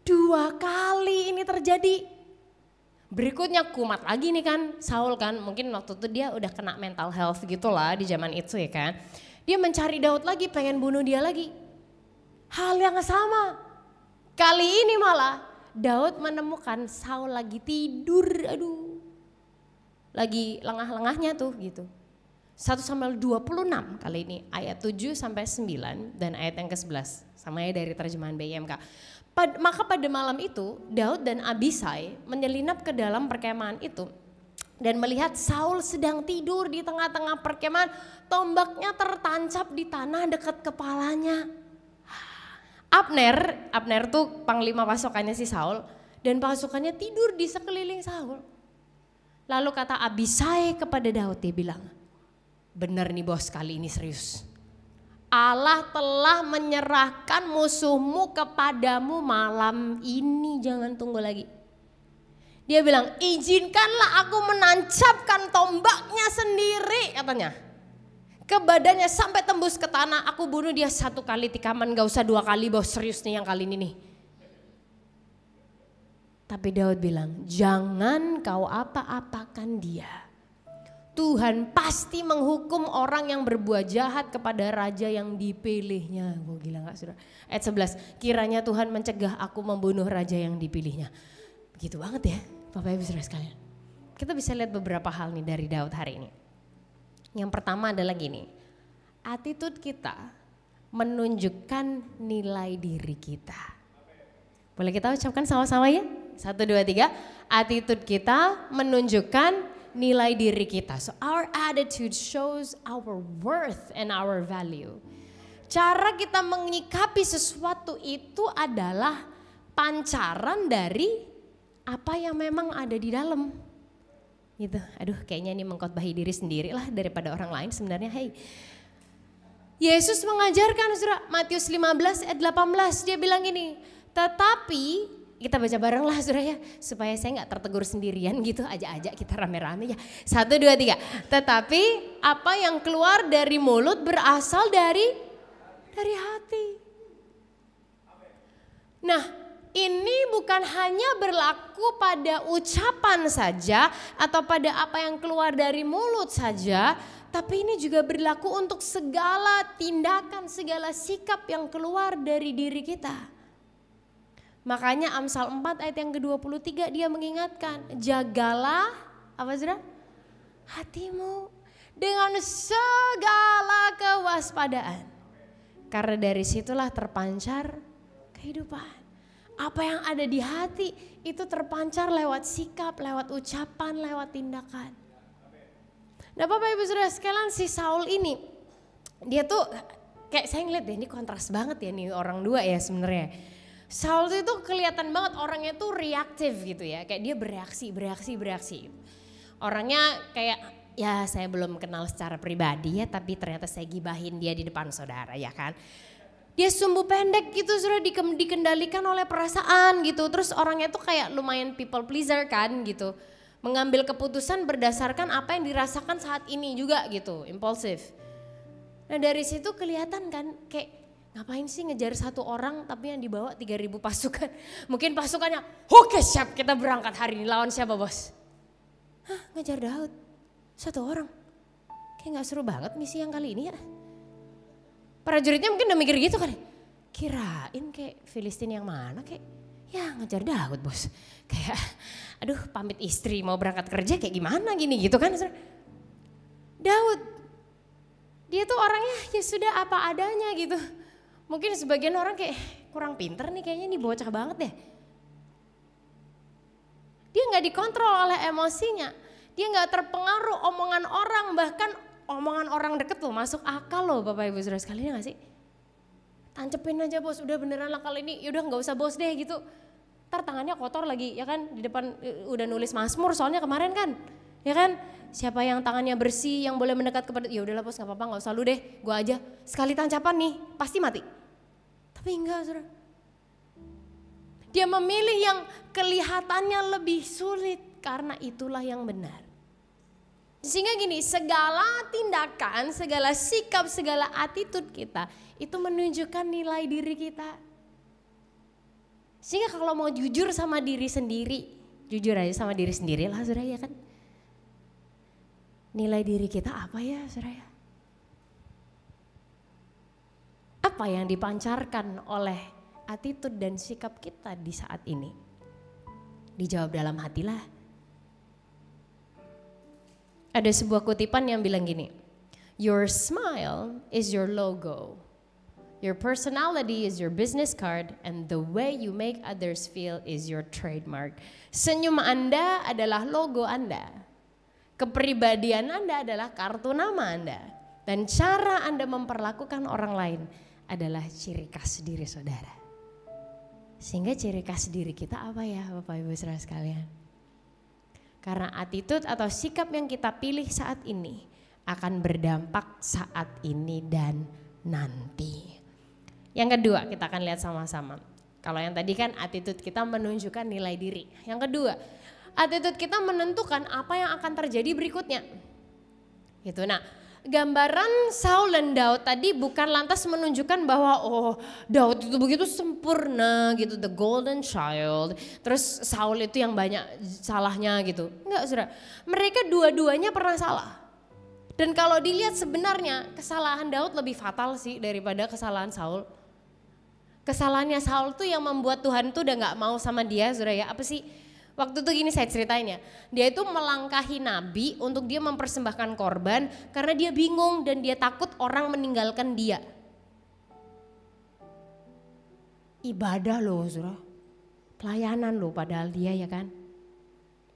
Speaker 2: 2 kali ini terjadi. Berikutnya kumat lagi nih kan, Saul kan mungkin waktu itu dia udah kena mental health gitu lah di zaman itu ya kan. Dia mencari Daud lagi, pengen bunuh dia lagi. Hal yang sama. Kali ini malah Daud menemukan Saul lagi tidur, aduh. Lagi lengah-lengahnya tuh gitu. 1 Samuel 26 kali ini ayat 7 sampai 9 dan ayat yang ke-11 sama ya dari terjemahan BIMK. Maka pada malam itu Daud dan Abisai menyelinap ke dalam perkemahan itu dan melihat Saul sedang tidur di tengah-tengah perkemahan, tombaknya tertancap di tanah dekat kepalanya. Abner tuh panglima pasukannya si Saul dan pasukannya tidur di sekeliling Saul. Lalu kata Abisai kepada Daud, dia bilang, benar nih bos, kali ini serius. Allah telah menyerahkan musuhmu kepadamu malam ini, jangan tunggu lagi. Dia bilang, izinkanlah aku menancapkan tombaknya sendiri katanya. Ke badannya sampai tembus ke tanah, aku bunuh dia 1 kali tikaman, gak usah 2 kali bos, serius nih yang kali ini nih. Tapi Daud bilang, jangan kau apa-apakan dia. Tuhan pasti menghukum orang yang berbuat jahat kepada raja yang dipilihnya. Gue gila gak Saudara? Ayat 11, kiranya Tuhan mencegah aku membunuh raja yang dipilihnya. Begitu banget ya Bapak Ibu Saudara sekalian. Kita bisa lihat beberapa hal nih dari Daud hari ini. Yang pertama adalah gini, attitude kita menunjukkan nilai diri kita. Boleh kita ucapkan sama-sama ya? 1, 2, 3, attitude kita menunjukkan nilai diri kita. So our attitude shows our worth and our value. Cara kita menyikapi sesuatu itu adalah pancaran dari apa yang memang ada di dalam. Gitu. Aduh, kayaknya ini mengkhotbahi diri sendiri lah daripada orang lain sebenarnya. Hey. Yesus mengajarkan Saudara, Matius 15 ayat 18, dia bilang gini, tetapi kita baca bareng lah Saudara ya, supaya saya gak tertegur sendirian gitu, ajak-ajak kita rame-rame ya. 1, 2, 3. Tetapi apa yang keluar dari mulut berasal dari hati. Nah, ini bukan hanya berlaku pada ucapan saja atau pada apa yang keluar dari mulut saja, tapi ini juga berlaku untuk segala tindakan, segala sikap yang keluar dari diri kita. Makanya Amsal 4 ayat yang ke-23 dia mengingatkan, jagalah apa Saudara? Hatimu dengan segala kewaspadaan. Karena dari situlah terpancar kehidupan. Apa yang ada di hati itu terpancar lewat sikap, lewat ucapan, lewat tindakan. Nah Bapak Ibu Saudara sekalian, si Saul ini dia tuh kayak saya ngeliat deh, ini kontras banget ya nih orang dua ya sebenarnya. Saul itu kelihatan banget orangnya tuh reaktif gitu ya. Kayak dia bereaksi. Orangnya kayak ya saya belum kenal secara pribadi ya, tapi ternyata saya gibahin dia di depan saudara ya kan. Dia sumbu pendek gitu, sudah dikendalikan oleh perasaan gitu. Terus orangnya tuh kayak lumayan people pleaser kan gitu. Mengambil keputusan berdasarkan apa yang dirasakan saat ini juga gitu, impulsif. Nah dari situ kelihatan kan kayak ngapain sih ngejar satu orang tapi yang dibawa 3.000 pasukan. Mungkin pasukannya, oke siap kita berangkat hari ini, lawan siapa bos? Hah, ngejar Daud, satu orang. Kayak gak seru banget misi yang kali ini ya. Prajuritnya mungkin udah mikir gitu kan. Kirain kayak Filistin yang mana kayak, ya ngejar Daud bos. Kayak aduh pamit istri mau berangkat kerja kayak gimana gini gitu kan. Daud, dia tuh orangnya ya sudah apa adanya gitu. Mungkin sebagian orang kayak kurang pinter nih kayaknya nih bocah banget deh. Dia gak dikontrol oleh emosinya. Dia gak terpengaruh omongan orang, bahkan omongan orang deket loh masuk akal loh Bapak Ibu Saudara sekalian gak sih? Tancepin aja bos, udah beneran lah kali ini, yaudah gak usah bos deh gitu. Ntar tangannya kotor lagi ya kan, di depan udah nulis Mazmur soalnya kemarin kan. Ya kan, siapa yang tangannya bersih, yang boleh mendekat kepada, ya udahlah bos gak apa-apa gak usah lu deh, gue aja. Sekali tancapan nih, pasti mati. Tapi enggak saudara. Dia memilih yang kelihatannya lebih sulit karena itulah yang benar. Sehingga gini, segala tindakan, segala sikap, segala attitude kita itu menunjukkan nilai diri kita. Sehingga kalau mau jujur sama diri sendiri, jujur aja sama diri sendiri lah saudara ya kan. Nilai diri kita apa ya saudara ya? Apa yang dipancarkan oleh attitude dan sikap kita di saat ini? Dijawab dalam hatilah. Ada sebuah kutipan yang bilang gini, your smile is your logo, your personality is your business card, and the way you make others feel is your trademark. Senyum Anda adalah logo Anda, kepribadian Anda adalah kartu nama Anda, dan cara Anda memperlakukan orang lain adalah ciri khas diri saudara. Sehingga ciri khas diri kita apa ya Bapak Ibu Saudara sekalian? Karena attitude atau sikap yang kita pilih saat ini akan berdampak saat ini dan nanti. Yang kedua kita akan lihat sama-sama. Kalau yang tadi kan attitude kita menunjukkan nilai diri. Yang kedua, attitude kita menentukan apa yang akan terjadi berikutnya. Gitu. Nah, gambaran Saul dan Daud tadi bukan lantas menunjukkan bahwa oh Daud itu begitu sempurna gitu, the golden child. Terus Saul itu yang banyak salahnya gitu. Enggak saudara, mereka dua-duanya pernah salah. Dan kalau dilihat sebenarnya kesalahan Daud lebih fatal sih daripada kesalahan Saul. Kesalahannya Saul tuh yang membuat Tuhan tuh udah gak mau sama dia saudara ya. Apa sih? Waktu itu gini saya ceritain ya, dia itu melangkahi nabi untuk dia mempersembahkan korban karena dia bingung dan dia takut orang meninggalkan dia. Ibadah loh saudara, pelayanan loh padahal dia ya kan.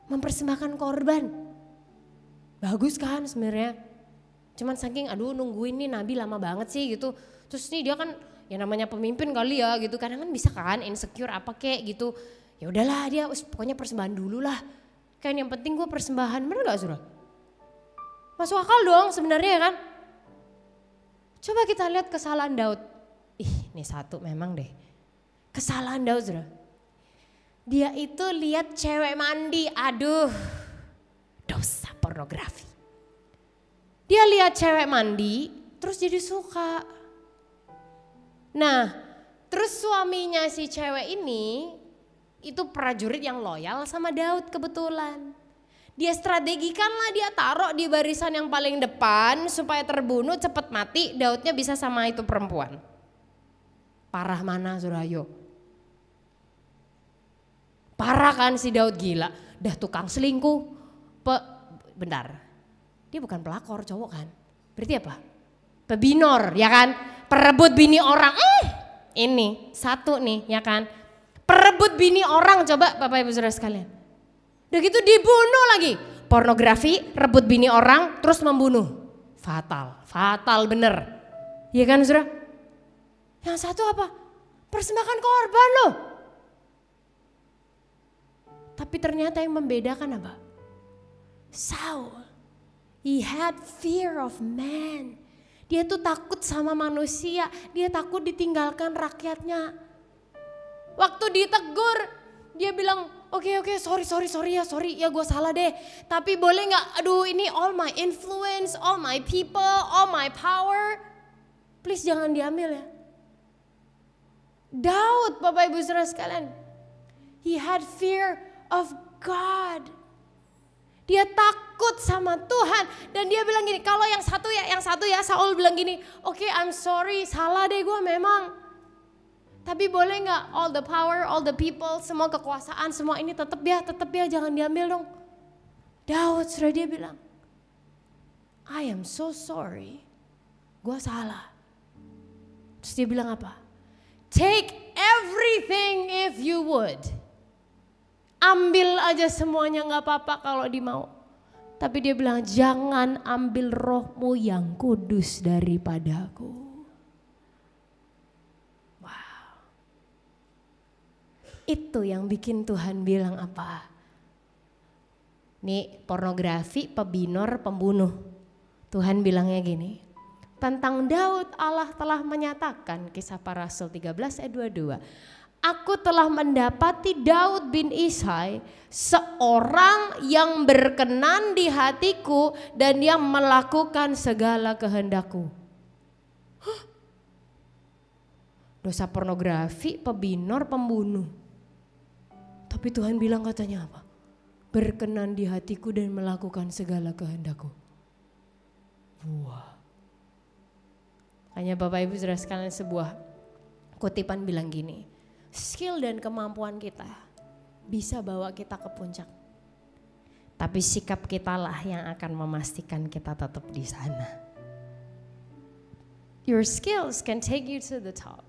Speaker 2: Mempersembahkan korban, bagus kan sebenarnya. Cuman saking aduh nungguin nih nabi lama banget sih gitu. Terus nih dia kan ya namanya pemimpin kali ya gitu, kadang kan bisa kan insecure apa kek gitu. Ya udahlah dia pokoknya persembahan dulu lah. Kan yang penting gue persembahan, bener gak saudara? Masuk akal dong sebenarnya kan? Coba kita lihat kesalahan Daud. Ini satu memang deh. Kesalahan Daud saudara. Dia itu lihat cewek mandi, aduh dosa pornografi. Dia lihat cewek mandi terus jadi suka. Nah terus suaminya si cewek ini itu prajurit yang loyal sama Daud kebetulan. Dia strategikan lah, dia taruh di barisan yang paling depan supaya terbunuh cepet mati, Daudnya bisa sama itu perempuan. Parah mana saudara yo? Parah kan si Daud, gila, dah tukang selingkuh. Bentar, dia bukan pelakor cowok kan? Berarti apa? Pebinor ya kan? Perebut bini orang, ini satu nih ya kan? Perebut bini orang, coba Bapak Ibu Saudara sekalian. Udah gitu dibunuh lagi. Pornografi, rebut bini orang, terus membunuh. Fatal, fatal bener. Iya kan saudara? Yang satu apa? Persembahkan korban loh. Tapi ternyata yang membedakan apa? Saul, he had fear of man. Dia tuh takut sama manusia, dia takut ditinggalkan rakyatnya. Waktu ditegur, dia bilang, oke, sorry ya gue salah deh. Tapi boleh gak, aduh ini all my influence, all my people, all my power. Please jangan diambil ya. Daud, Bapak Ibu Saudara sekalian, he had fear of God. Dia takut sama Tuhan dan dia bilang gini, kalau yang satu ya Saul bilang gini, oke, I'm sorry, salah deh gue memang. Tapi boleh gak all the power, all the people, semua kekuasaan, semua ini tetap ya jangan diambil dong. Daud sudah dia bilang, I am so sorry, gue salah. Terus dia bilang apa? Take everything if you would. Ambil aja semuanya gak apa-apa kalau dimau. Tapi dia bilang jangan ambil rohmu yang kudus daripadaku. Wow. Itu yang bikin Tuhan bilang apa? Nih pornografi, pebinor, pembunuh. Tuhan bilangnya gini. Tentang Daud Allah telah menyatakan, Kisah Para Rasul 13 ayat 22. Aku telah mendapati Daud bin Isai, seorang yang berkenan di hatiku dan yang melakukan segala kehendakku. Dosa pornografi, pebinor, pembunuh. Tapi Tuhan bilang katanya apa? Berkenan di hatiku dan melakukan segala kehendakku. Wah. Hanya Bapak Ibu Saudara sekalian, sebuah kutipan bilang gini. Skill dan kemampuan kita bisa bawa kita ke puncak. Tapi sikap kita lah yang akan memastikan kita tetap di sana. Your skills can take you to the top,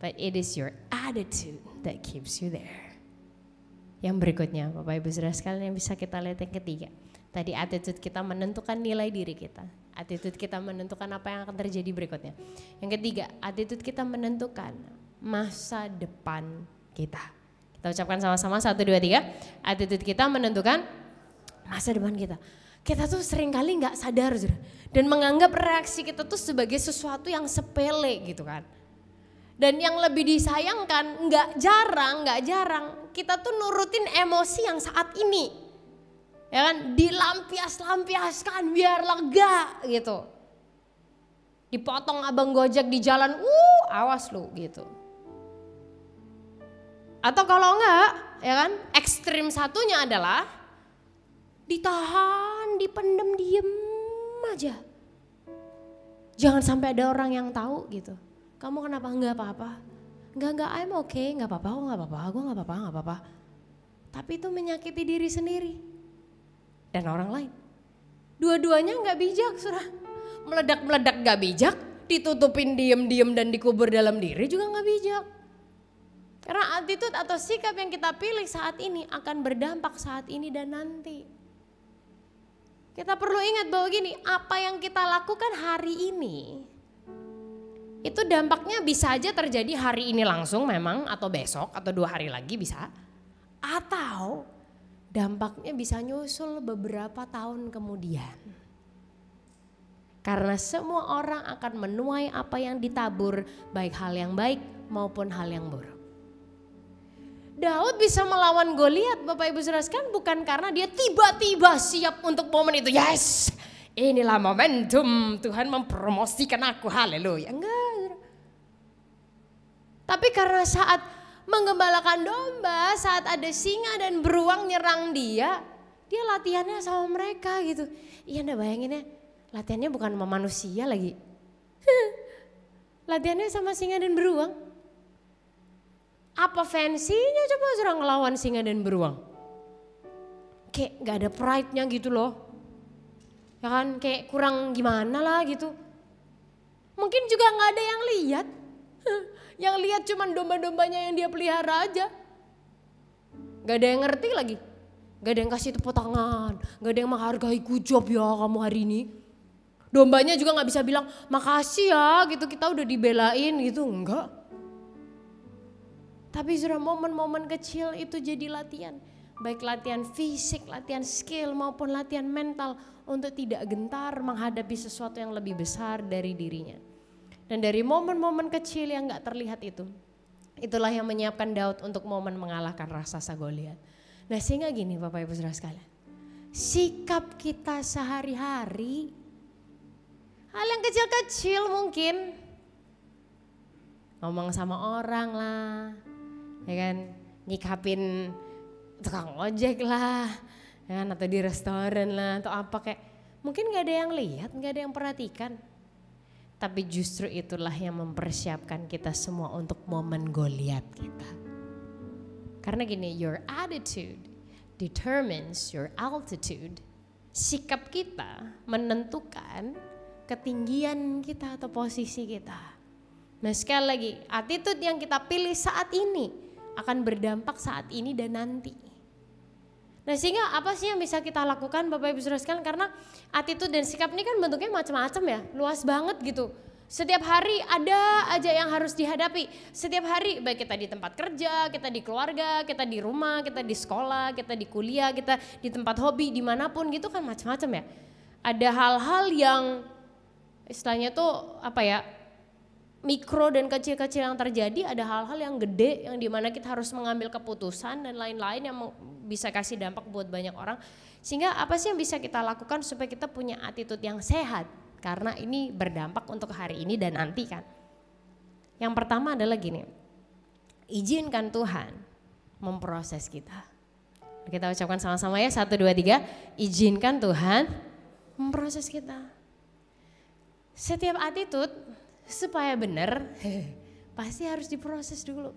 Speaker 2: but it is your attitude that keeps you there. Yang berikutnya Bapak Ibu Saudara sekalian yang bisa kita lihat yang ketiga. Tadi attitude kita menentukan nilai diri kita. Attitude kita menentukan apa yang akan terjadi berikutnya. Yang ketiga, attitude kita menentukan masa depan kita. Kita ucapkan sama-sama 1, 2, 3. Attitude kita menentukan masa depan kita. Kita tuh seringkali gak sadar dan menganggap reaksi kita tuh sebagai sesuatu yang sepele gitu kan. Dan yang lebih disayangkan gak jarang kita tuh nurutin emosi yang saat ini. Ya kan, dilampiaskan biar lega gitu. Dipotong abang Gojek di jalan, awas lu gitu. Atau kalau enggak, ya kan, ekstrim satunya adalah ditahan, dipendem, diem aja. Jangan sampai ada orang yang tahu gitu. Kamu kenapa enggak apa-apa? Enggak, I'm okay, enggak apa-apa, gue enggak apa-apa. Tapi itu menyakiti diri sendiri dan orang lain. Dua-duanya enggak bijak, Saudara. Meledak-meledak enggak bijak, ditutupin diem-diem dan dikubur dalam diri juga enggak bijak. Karena attitude atau sikap yang kita pilih saat ini akan berdampak saat ini dan nanti. Kita perlu ingat bahwa gini, apa yang kita lakukan hari ini, itu dampaknya bisa aja terjadi hari ini langsung memang, atau besok, atau 2 hari lagi bisa. Atau dampaknya bisa nyusul beberapa tahun kemudian. Karena semua orang akan menuai apa yang ditabur, baik hal yang baik maupun hal yang buruk. Daud bisa melawan Goliat, Bapak Ibu Saudara sekalian, bukan karena dia tiba-tiba siap untuk momen itu. Yes, inilah momentum Tuhan mempromosikan aku, haleluya. Enggak. Tapi karena saat menggembalakan domba, saat ada singa dan beruang nyerang dia latihannya sama mereka gitu. Iya, Anda bayangin ya, latihannya bukan sama manusia lagi. Latihannya sama singa dan beruang. Apa fancy-nya coba Saudara ngelawan singa dan beruang? Kayak gak ada pride-nya gitu loh. Ya kan, kayak kurang gimana lah gitu. Mungkin juga gak ada yang lihat. Yang lihat cuman domba-dombanya yang dia pelihara aja. Gak ada yang ngerti lagi. Gak ada yang kasih tepuk tangan. Gak ada yang menghargai, good job ya kamu hari ini. Dombanya juga gak bisa bilang makasih ya gitu, kita udah dibelain gitu, enggak. Tapi saudara, momen-momen kecil itu jadi latihan. Baik latihan fisik, latihan skill maupun latihan mental untuk tidak gentar menghadapi sesuatu yang lebih besar dari dirinya. Dan dari momen-momen kecil yang gak terlihat itu, itulah yang menyiapkan Daud untuk momen mengalahkan raksasa Goliat. Nah sehingga gini Bapak Ibu Saudara sekalian, sikap kita sehari-hari, hal yang kecil-kecil mungkin, ngomong sama orang lah, ya kan, nyikapin tukang ojek lah, ya kan, atau di restoran lah, atau apa kayak, mungkin gak ada yang lihat, gak ada yang perhatikan. Tapi justru itulah yang mempersiapkan kita semua untuk momen Goliat kita. Karena gini, your attitude determines your altitude. Sikap kita menentukan ketinggian kita atau posisi kita. Nah sekali lagi, attitude yang kita pilih saat ini akan berdampak saat ini dan nanti. Nah sehingga apa sih yang bisa kita lakukan Bapak Ibu Saudara sekalian, karena attitude dan sikap ini kan bentuknya macam-macam ya, luas banget gitu. Setiap hari ada aja yang harus dihadapi. Setiap hari baik kita di tempat kerja, kita di keluarga, kita di rumah, kita di sekolah, kita di kuliah, kita di tempat hobi, dimanapun gitu kan macam-macam ya. Ada hal-hal yang istilahnya tuh apa ya, mikro dan kecil-kecil yang terjadi, ada hal-hal yang gede yang dimana kita harus mengambil keputusan dan lain-lain yang bisa kasih dampak buat banyak orang. Sehingga apa sih yang bisa kita lakukan supaya kita punya attitude yang sehat, karena ini berdampak untuk hari ini dan nanti kan. Yang pertama adalah gini, izinkan Tuhan memproses kita. Kita ucapkan sama-sama ya, 1, 2, 3, izinkan Tuhan memproses kita. Setiap attitude supaya benar, pasti harus diproses dulu.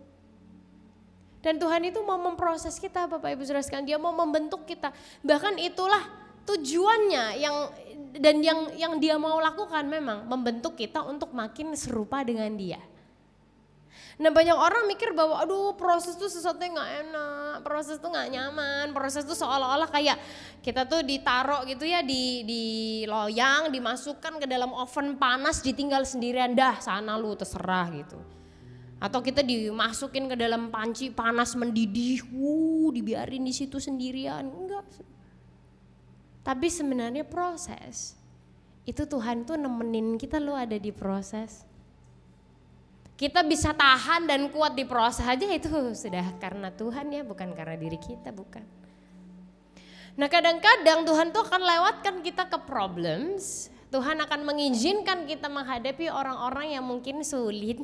Speaker 2: Dan Tuhan itu mau memproses kita Bapak Ibu Saudara sekalian, Dia mau membentuk kita. Bahkan itulah tujuannya yang Dia mau lakukan, memang membentuk kita untuk makin serupa dengan Dia. Nah banyak orang mikir bahwa aduh proses itu sesuatu yang gak enak, proses itu gak nyaman, proses itu seolah-olah kayak kita tuh ditaruh gitu ya di loyang, dimasukkan ke dalam oven panas, ditinggal sendirian, dah sana lu terserah gitu. Atau kita dimasukin ke dalam panci panas mendidih, dibiarin di situ sendirian, enggak. Tapi sebenarnya proses, itu Tuhan tuh nemenin kita lo ada di proses. Kita bisa tahan dan kuat di proses aja itu sudah karena Tuhan ya, bukan karena diri kita, bukan. Nah kadang-kadang Tuhan tuh akan lewatkan kita ke problems, Tuhan akan mengizinkan kita menghadapi orang-orang yang mungkin sulit.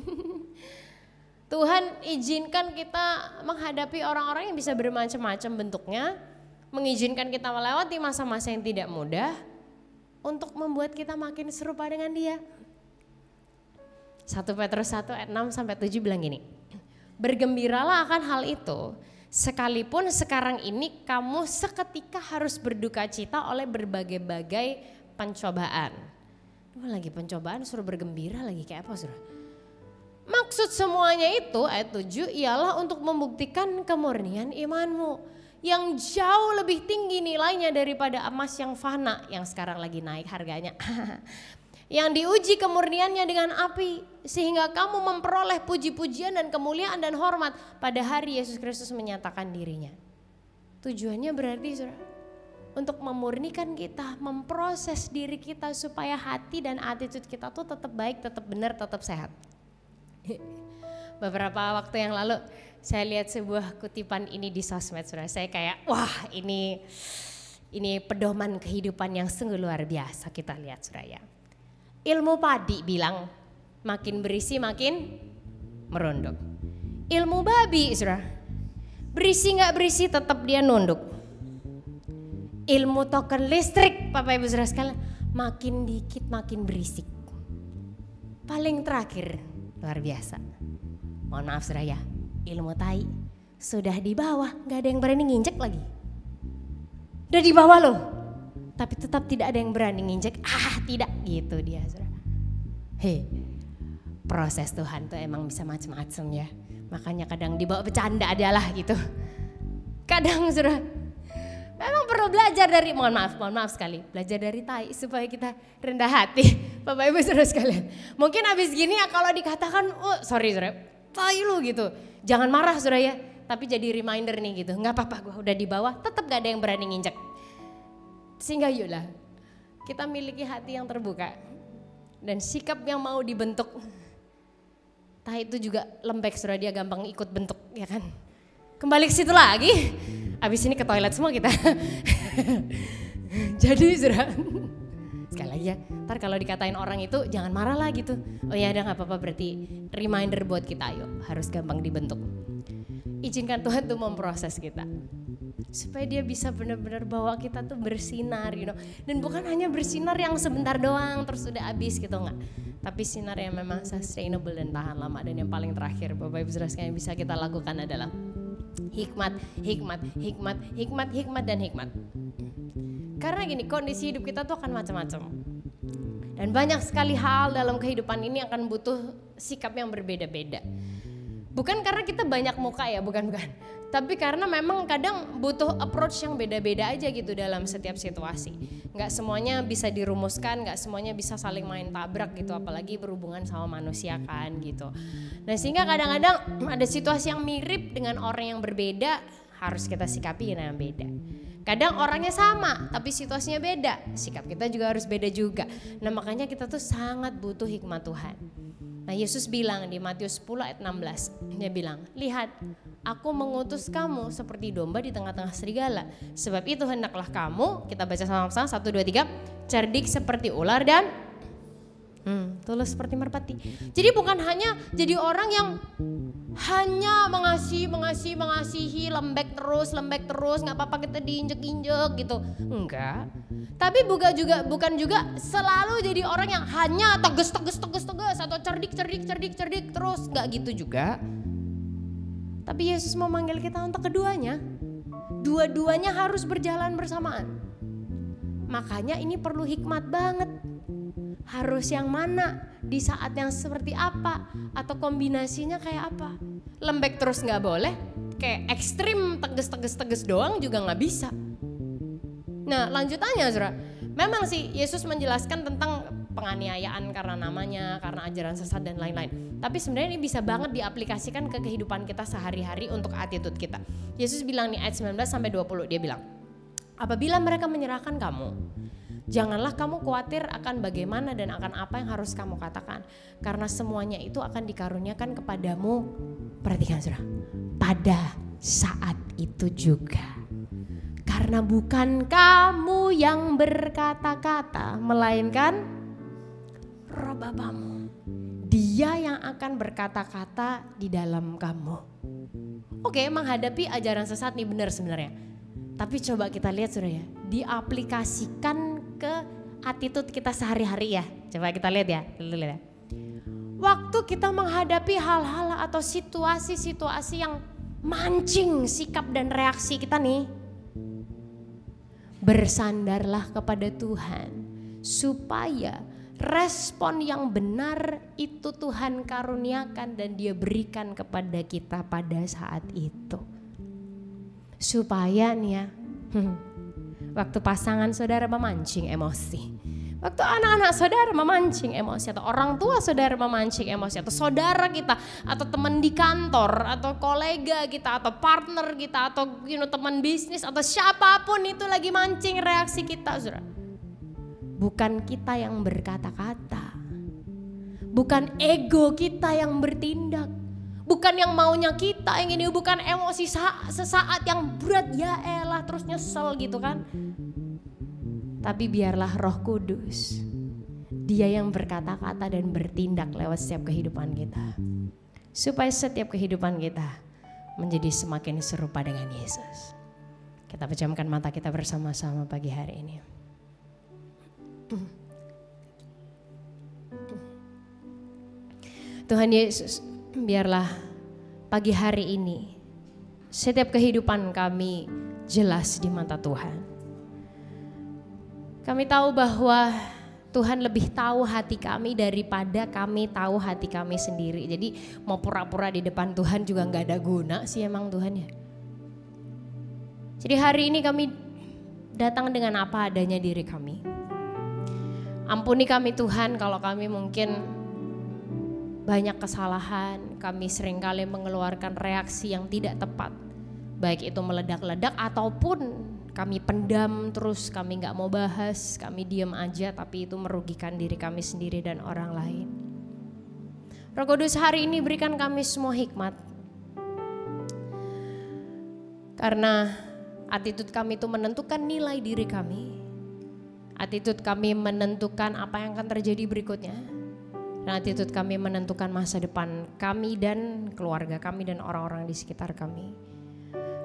Speaker 2: Tuhan izinkan kita menghadapi orang-orang yang bisa bermacam-macam bentuknya, mengizinkan kita melewati masa-masa yang tidak mudah untuk membuat kita makin serupa dengan Dia. 1 Petrus 1 ayat 6-7 bilang gini, bergembiralah akan hal itu, sekalipun sekarang ini kamu seketika harus berduka cita oleh berbagai-bagai pencobaan. Lagi pencobaan suruh bergembira lagi, kayak apa suruh? Maksud semuanya itu ayat 7 ialah untuk membuktikan kemurnian imanmu yang jauh lebih tinggi nilainya daripada emas yang fana yang sekarang lagi naik harganya. Yang diuji kemurniannya dengan api sehingga kamu memperoleh puji-pujian dan kemuliaan dan hormat pada hari Yesus Kristus menyatakan dirinya. Tujuannya berarti saudara, untuk memurnikan kita, memproses diri kita supaya hati dan attitude kita tuh tetap baik, tetap benar, tetap sehat. Beberapa waktu yang lalu saya lihat sebuah kutipan ini di sosmed saudara, saya kayak wah ini pedoman kehidupan yang sungguh luar biasa kita lihat saudara ya. Ilmu padi bilang makin berisi makin merunduk. Ilmu babi saudara, berisi gak berisi tetap dia nunduk. Ilmu token listrik Bapak Ibu saudara sekalian, makin dikit makin berisik. Paling terakhir luar biasa, mohon maaf saudara ya, ilmu tai sudah di bawah, gak ada yang berani nginjek lagi. Udah di bawah loh, tapi tetap tidak ada yang berani nginjek, tidak gitu dia saudara. Proses Tuhan tuh emang bisa macam-macam ya, makanya kadang dibawa bercanda adalah gitu. Kadang saudara memang perlu belajar dari, mohon maaf sekali, belajar dari tai supaya kita rendah hati Bapak Ibu saudara sekalian. Mungkin abis gini ya kalau dikatakan, sorry saudara, tai lu gitu. Jangan marah saudara ya, tapi jadi reminder nih gitu. Gak apa-apa gue udah di bawah, tetap gak ada yang berani nginjek. Sehingga yuklah kita miliki hati yang terbuka dan sikap yang mau dibentuk. Entah itu juga lembek saudara, dia gampang ikut bentuk ya kan. Kembali ke situ lagi, abis ini ke toilet semua kita. Jadi saudara, sekali lagi ya, ntar kalau dikatain orang itu jangan marah lah gitu. Oh ya udah gak apa-apa, berarti reminder buat kita, ayo harus gampang dibentuk. Izinkan Tuhan tuh memproses kita. Supaya dia bisa benar-benar bawa kita tuh bersinar gitu. Dan bukan hanya bersinar yang sebentar doang terus udah habis gitu, enggak. Tapi sinar yang memang sustainable dan tahan lama. Dan yang paling terakhir Bapak Ibu Saudara sekalian yang bisa kita lakukan adalah hikmat, hikmat, hikmat, hikmat, hikmat dan hikmat. Karena gini, kondisi hidup kita tuh akan macam-macam. Dan banyak sekali hal dalam kehidupan ini akan butuh sikap yang berbeda-beda. Bukan karena kita banyak muka ya, bukan. Tapi karena memang kadang butuh approach yang beda-beda aja gitu dalam setiap situasi. Nggak semuanya bisa dirumuskan, nggak semuanya bisa saling main tabrak gitu, apalagi berhubungan sama manusia kan gitu. Nah sehingga kadang-kadang ada situasi yang mirip dengan orang yang berbeda, harus kita sikapi dengan beda. Kadang orangnya sama tapi situasinya beda, sikap kita juga harus beda juga. Nah makanya kita tuh sangat butuh hikmat Tuhan. Nah Yesus bilang di Matius 10 ayat 16, dia bilang, lihat aku mengutus kamu seperti domba di tengah-tengah serigala. Sebab itu hendaklah kamu, kita baca sama-sama 1, 2, 3, cerdik seperti ular dan tulus seperti merpati. Jadi bukan hanya jadi orang yang hanya mengasihi, lembek terus, nggak apa-apa kita diinjek-injek gitu. Enggak. Tapi bukan juga selalu jadi orang yang hanya tegas atau cerdik terus, nggak gitu juga. Tapi Yesus mau manggil kita untuk keduanya. Dua-duanya harus berjalan bersamaan. Makanya ini perlu hikmat banget. Harus yang mana, di saat yang seperti apa, atau kombinasinya kayak apa. Lembek terus nggak boleh, kayak ekstrim tegas doang juga nggak bisa. Nah lanjutannya saudara, memang sih Yesus menjelaskan tentang penganiayaan karena namanya, karena ajaran sesat dan lain-lain. Tapi sebenarnya ini bisa banget diaplikasikan ke kehidupan kita sehari-hari untuk attitude kita. Yesus bilang nih ayat 19 sampai 20, dia bilang, apabila mereka menyerahkan kamu, janganlah kamu khawatir akan bagaimana dan akan apa yang harus kamu katakan. Karena semuanya itu akan dikaruniakan kepadamu, perhatikan saudara, pada saat itu juga. Karena bukan kamu yang berkata-kata, melainkan Roh Bapamu. Dia yang akan berkata-kata di dalam kamu. Oke, menghadapi ajaran sesat nih benar sebenarnya. Tapi coba kita lihat saudara ya, diaplikasikan ke attitude kita sehari-hari ya. Coba kita lihat ya. Waktu kita menghadapi hal-hal atau situasi-situasi yang mancing sikap dan reaksi kita nih, bersandarlah kepada Tuhan supaya respon yang benar itu Tuhan karuniakan dan Dia berikan kepada kita pada saat itu. Supaya nih ya, waktu pasangan saudara memancing emosi, waktu anak-anak saudara memancing emosi, atau orang tua saudara memancing emosi, atau saudara kita, atau teman di kantor, atau kolega kita, atau partner kita, atau teman bisnis, atau siapapun itu lagi mancing reaksi kita saudara. Bukan kita yang berkata-kata, bukan ego kita yang bertindak, bukan yang maunya kita yang ini, bukan emosi sesaat yang berat ya elah terus nyesel gitu kan. Tapi biarlah Roh Kudus, Dia yang berkata-kata dan bertindak lewat setiap kehidupan kita. Supaya setiap kehidupan kita menjadi semakin serupa dengan Yesus. Kita pejamkan mata kita bersama-sama pagi hari ini. Tuhan Yesus, biarlah pagi hari ini setiap kehidupan kami jelas di mata Tuhan. Kami tahu bahwa Tuhan lebih tahu hati kami daripada kami tahu hati kami sendiri. Jadi mau pura-pura di depan Tuhan juga gak ada guna sih emang Tuhan ya. Jadi hari ini kami datang dengan apa adanya diri kami. Ampuni kami Tuhan kalau kami mungkin banyak kesalahan, kami seringkali mengeluarkan reaksi yang tidak tepat, baik itu meledak-ledak ataupun kami pendam terus, kami gak mau bahas, kami diam aja, tapi itu merugikan diri kami sendiri dan orang lain. Roh Kudus, hari ini berikan kami semua hikmat, karena attitude kami itu menentukan nilai diri kami. Attitude kami menentukan apa yang akan terjadi berikutnya. Dan attitude kami menentukan masa depan kami dan keluarga kami dan orang-orang di sekitar kami.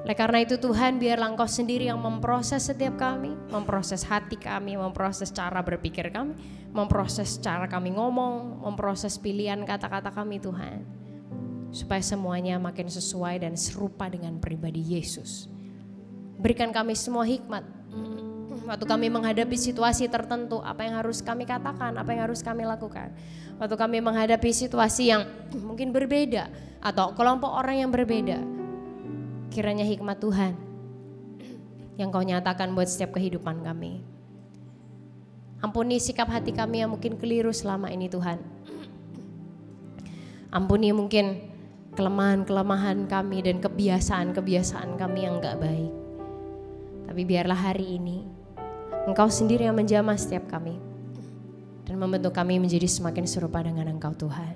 Speaker 2: Oleh karena itu Tuhan, biarlah Engkau sendiri yang memproses setiap kami, memproses hati kami, memproses cara berpikir kami, memproses cara kami ngomong, memproses pilihan kata-kata kami Tuhan. Supaya semuanya makin sesuai dan serupa dengan pribadi Yesus. Berikan kami semua hikmat. Waktu kami menghadapi situasi tertentu, apa yang harus kami katakan, apa yang harus kami lakukan. Waktu kami menghadapi situasi yang mungkin berbeda atau kelompok orang yang berbeda, kiranya hikmat Tuhan yang Kau nyatakan buat setiap kehidupan kami. Ampuni sikap hati kami yang mungkin keliru selama ini Tuhan. Ampuni mungkin kelemahan-kelemahan kami dan kebiasaan-kebiasaan kami yang gak baik. Tapi biarlah hari ini Engkau sendiri yang menjamah setiap kami dan membentuk kami menjadi semakin serupa dengan Engkau Tuhan.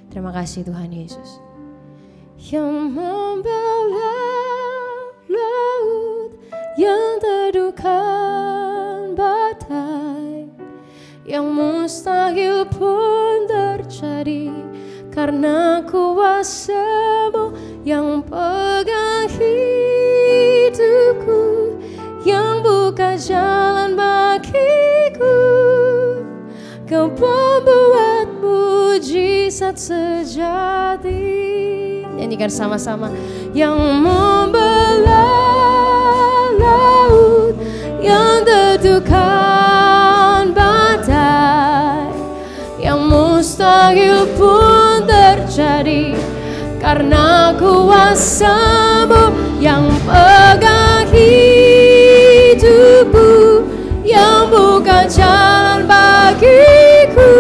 Speaker 2: Terima kasih Tuhan Yesus. Yang membelah laut, yang teduhkan badai, yang mustahil pun terjadi karena kuasa-Mu yang pegang hidupku, yang buka jalan bagiku. Kau pembuat mujizat sejati. Nyanyikan sama-sama. Yang membelah laut, yang teduhkan badai, yang mustahil pun terjadi karena kuasa-Mu yang pegang hidupku, yang buka jalan bagiku.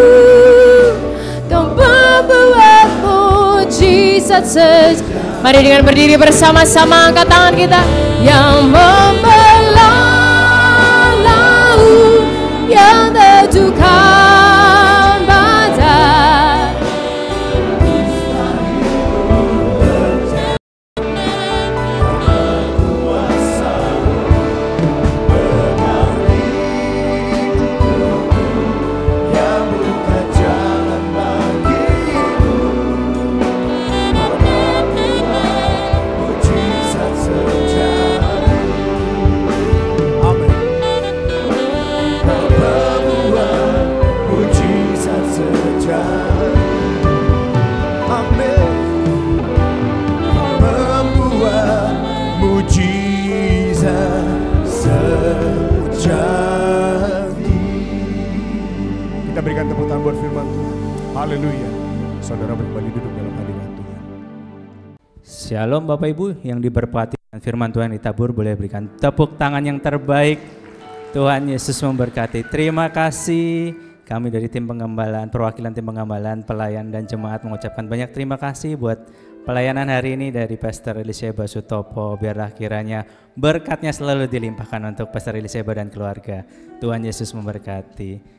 Speaker 2: Kau membuat mujizat sejati. Mari dengan berdiri bersama-sama, angkat tangan kita. Yang membelah laut, yang teduhkan badai,
Speaker 1: berikan tepuk tangan buat firman Tuhan. Haleluya. Saudara kembali duduk dalam hadirat Tuhan.
Speaker 3: Shalom Bapak Ibu yang diberkati firman Tuhan ditabur, boleh berikan tepuk tangan yang terbaik. Tuhan Yesus memberkati. Terima kasih. Kami dari tim pengembalaan, perwakilan tim pengembalaan, pelayan dan jemaat mengucapkan banyak terima kasih buat pelayanan hari ini dari Pastor Eliseba Sutopo. Biarlah kiranya berkatnya selalu dilimpahkan untuk Pastor Eliseba dan keluarga. Tuhan Yesus memberkati.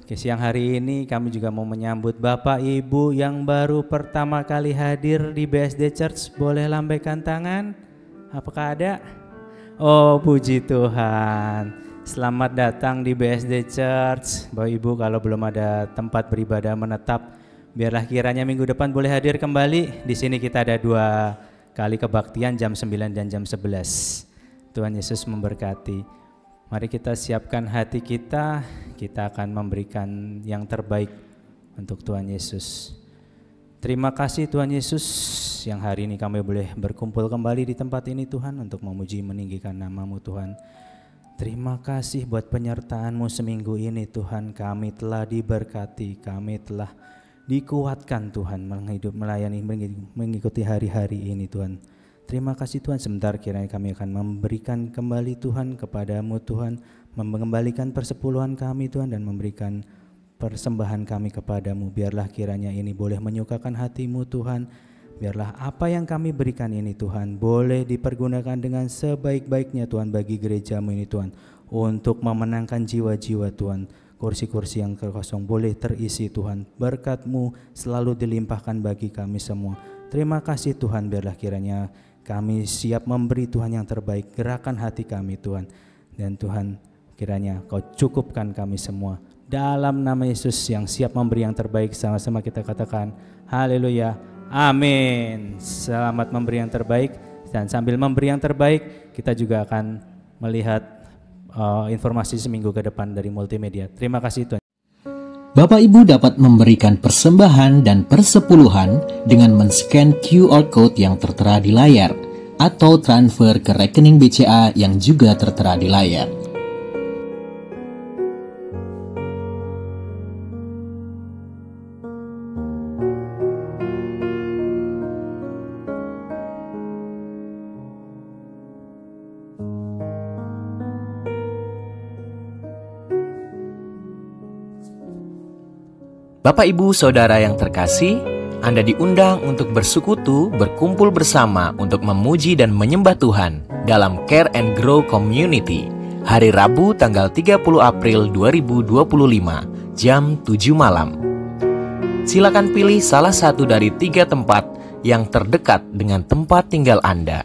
Speaker 3: Oke, siang hari ini kami juga mau menyambut Bapak Ibu yang baru pertama kali hadir di BSD Church. Boleh lambaikan tangan? Apakah ada? Oh, puji Tuhan. Selamat datang di BSD Church. Bapak Ibu, kalau belum ada tempat beribadah menetap, biarlah kiranya minggu depan boleh hadir kembali. Di sini kita ada 2 kali kebaktian, jam 9 dan jam 11. Tuhan Yesus memberkati. Mari kita siapkan hati kita akan memberikan yang terbaik untuk Tuhan Yesus. Terima kasih Tuhan Yesus yang hari ini kami boleh berkumpul kembali di tempat ini Tuhan untuk memuji meninggikan nama-Mu Tuhan. Terima kasih buat penyertaan-Mu seminggu ini Tuhan. Kami telah diberkati, kami telah dikuatkan Tuhan melayani, mengikuti hari-hari ini Tuhan. Terima kasih Tuhan, sebentar kiranya kami akan memberikan kembali Tuhan kepada-Mu Tuhan, mengembalikan persepuluhan kami Tuhan dan memberikan persembahan kami kepadamu. Biarlah kiranya ini boleh menyukakan hatimu Tuhan. Biarlah apa yang kami berikan ini Tuhan boleh dipergunakan dengan sebaik-baiknya Tuhan bagi gerejamu ini Tuhan. Untuk memenangkan jiwa-jiwa Tuhan. Kursi-kursi yang kosong boleh terisi Tuhan. Berkat-Mu selalu dilimpahkan bagi kami semua. Terima kasih Tuhan, biarlah kiranya kami siap memberi Tuhan yang terbaik. Gerakan hati kami Tuhan. Dan Tuhan kiranya Kau cukupkan kami semua. Dalam nama Yesus yang siap memberi yang terbaik, sama-sama kita katakan haleluya, amin. Selamat memberi yang terbaik. Dan sambil memberi yang terbaik, kita juga akan melihat informasi seminggu ke depan dari multimedia. Terima kasih Tuhan.
Speaker 4: Bapak Ibu dapat memberikan persembahan dan persepuluhan dengan men-scan QR Code yang tertera di layar atau transfer ke rekening BCA yang juga tertera di layar.
Speaker 5: Bapak Ibu Saudara yang terkasih, Anda diundang untuk bersekutu, berkumpul bersama untuk memuji dan menyembah Tuhan dalam Care and Grow Community hari Rabu tanggal 30 April 2025 jam 7 malam. Silakan pilih salah satu dari 3 tempat yang terdekat dengan tempat tinggal Anda.